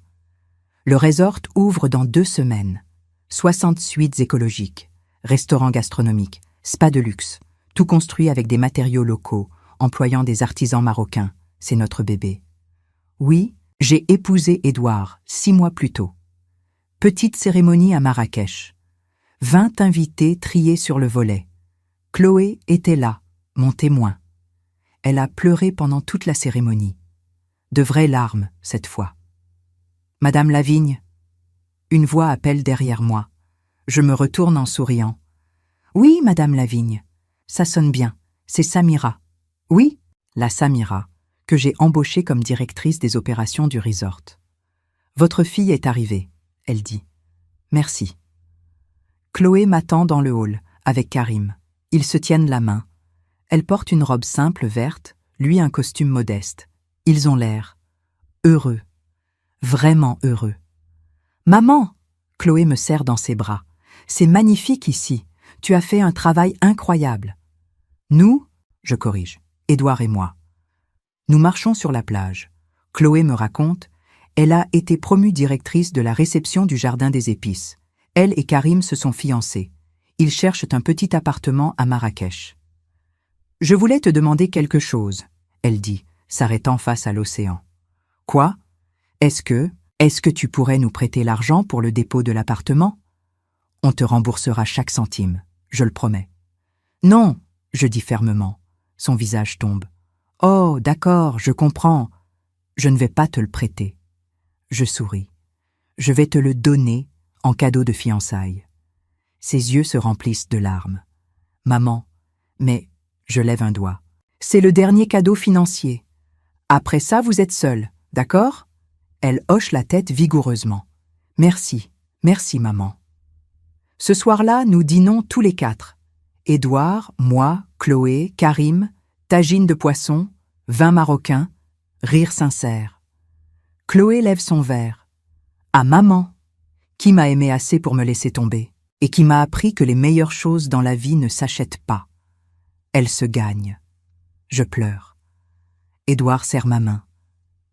Le resort ouvre dans 2 semaines. 60 suites écologiques, restaurants gastronomiques, spa de luxe, tout construit avec des matériaux locaux, employant des artisans marocains. C'est notre bébé. Oui, j'ai épousé Édouard 6 mois plus tôt. Petite cérémonie à Marrakech. 20 invités triés sur le volet. Chloé était là, mon témoin. Elle a pleuré pendant toute la cérémonie. De vraies larmes, cette fois. Madame Lavigne. Une voix appelle derrière moi. Je me retourne en souriant. Oui, Madame Lavigne. Ça sonne bien. C'est Samira. Oui, la Samira, que j'ai embauchée comme directrice des opérations du resort. Votre fille est arrivée, elle dit. Merci. Chloé m'attend dans le hall, avec Karim. Ils se tiennent la main. Elle porte une robe simple verte, lui un costume modeste. Ils ont l'air heureux, vraiment heureux. Maman! Chloé me serre dans ses bras. C'est magnifique ici. Tu as fait un travail incroyable. Nous, je corrige, Édouard et moi. Nous marchons sur la plage. Chloé me raconte, elle a été promue directrice de la réception du Jardin des Épices. Elle et Karim se sont fiancés. Ils cherchent un petit appartement à Marrakech. Je voulais te demander quelque chose, elle dit, s'arrêtant face à l'océan. Quoi? Est-ce que tu pourrais nous prêter l'argent pour le dépôt de l'appartement? On te remboursera chaque centime, je le promets. Non, je dis fermement. Son visage tombe. Oh, d'accord, je comprends. Je ne vais pas te le prêter. Je souris. Je vais te le donner en cadeau de fiançailles. Ses yeux se remplissent de larmes. Maman, mais je lève un doigt. C'est le dernier cadeau financier. Après ça, vous êtes seule, d'accord? Elle hoche la tête vigoureusement. Merci, merci maman. Ce soir-là, nous dînons tous les 4. Édouard, moi, Chloé, Karim, tagine de poisson, vin marocain, rire sincère. Chloé lève son verre. À maman, qui m'a aimé assez pour me laisser tomber, et qui m'a appris que les meilleures choses dans la vie ne s'achètent pas. Elles se gagnent. Je pleure. Édouard serre ma main.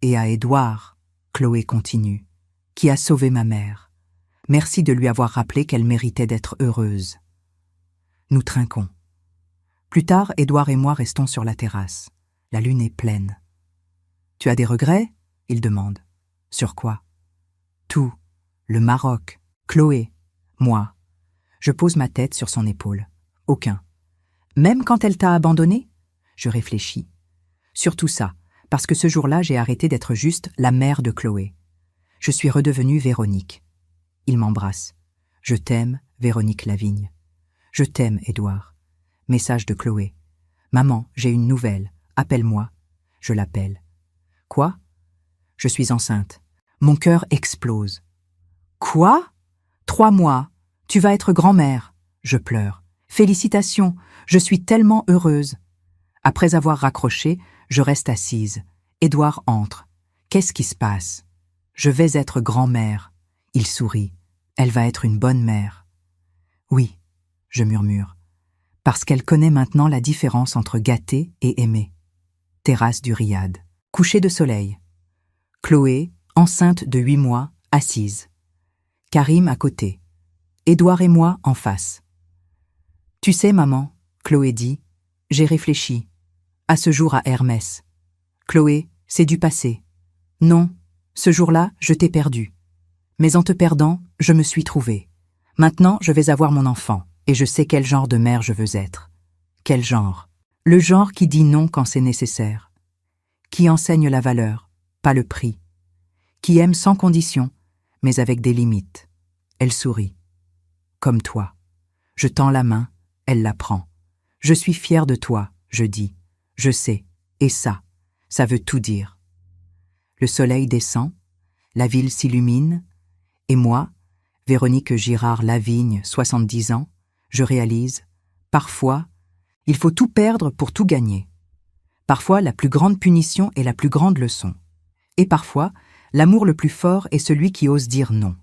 Et à Édouard, Chloé continue, qui a sauvé ma mère. Merci de lui avoir rappelé qu'elle méritait d'être heureuse. Nous trinquons. Plus tard, Édouard et moi restons sur la terrasse. La lune est pleine. « Tu as des regrets ?» il demande. « Sur quoi ?»« Tout. Le Maroc, Chloé, moi. » Je pose ma tête sur son épaule. « Aucun. » « Même quand elle t'a abandonné ?» Je réfléchis. Surtout ça, parce que ce jour-là, j'ai arrêté d'être juste la mère de Chloé. Je suis redevenue Véronique. Il m'embrasse. « Je t'aime, Véronique Lavigne. »« Je t'aime, Édouard. » Message de Chloé. « Maman, j'ai une nouvelle. Appelle-moi. Je l'appelle. Quoi? Je suis enceinte. Mon cœur explose. Quoi? 3 mois. Tu vas être grand-mère. Je pleure. Félicitations, je suis tellement heureuse. Après avoir raccroché, je reste assise. Édouard entre. Qu'est-ce qui se passe? Je vais être grand-mère. Il sourit. Elle va être une bonne mère. Oui, je murmure. Parce qu'elle connaît maintenant la différence entre gâter et aimer. Terrasse du Riad. Coucher de soleil. Chloé, enceinte de 8 mois, assise. Karim à côté. Édouard et moi en face. Tu sais, maman, Chloé dit, j'ai réfléchi. À ce jour à Hermès. Chloé, c'est du passé. Non, ce jour-là, je t'ai perdu. Mais en te perdant, je me suis trouvée. Maintenant, je vais avoir mon enfant, et je sais quel genre de mère je veux être. Quel genre? Le genre qui dit non quand c'est nécessaire. Qui enseigne la valeur, pas le prix. Qui aime sans condition, mais avec des limites. Elle sourit. Comme toi. Je tends la main, elle la prend. Je suis fière de toi, je dis. Je sais, et ça veut tout dire. Le soleil descend, la ville s'illumine, et moi, Véronique Girard-Lavigne, 70 ans, je réalise, parfois, il faut tout perdre pour tout gagner. Parfois, la plus grande punition est la plus grande leçon. Et parfois, l'amour le plus fort est celui qui ose dire non.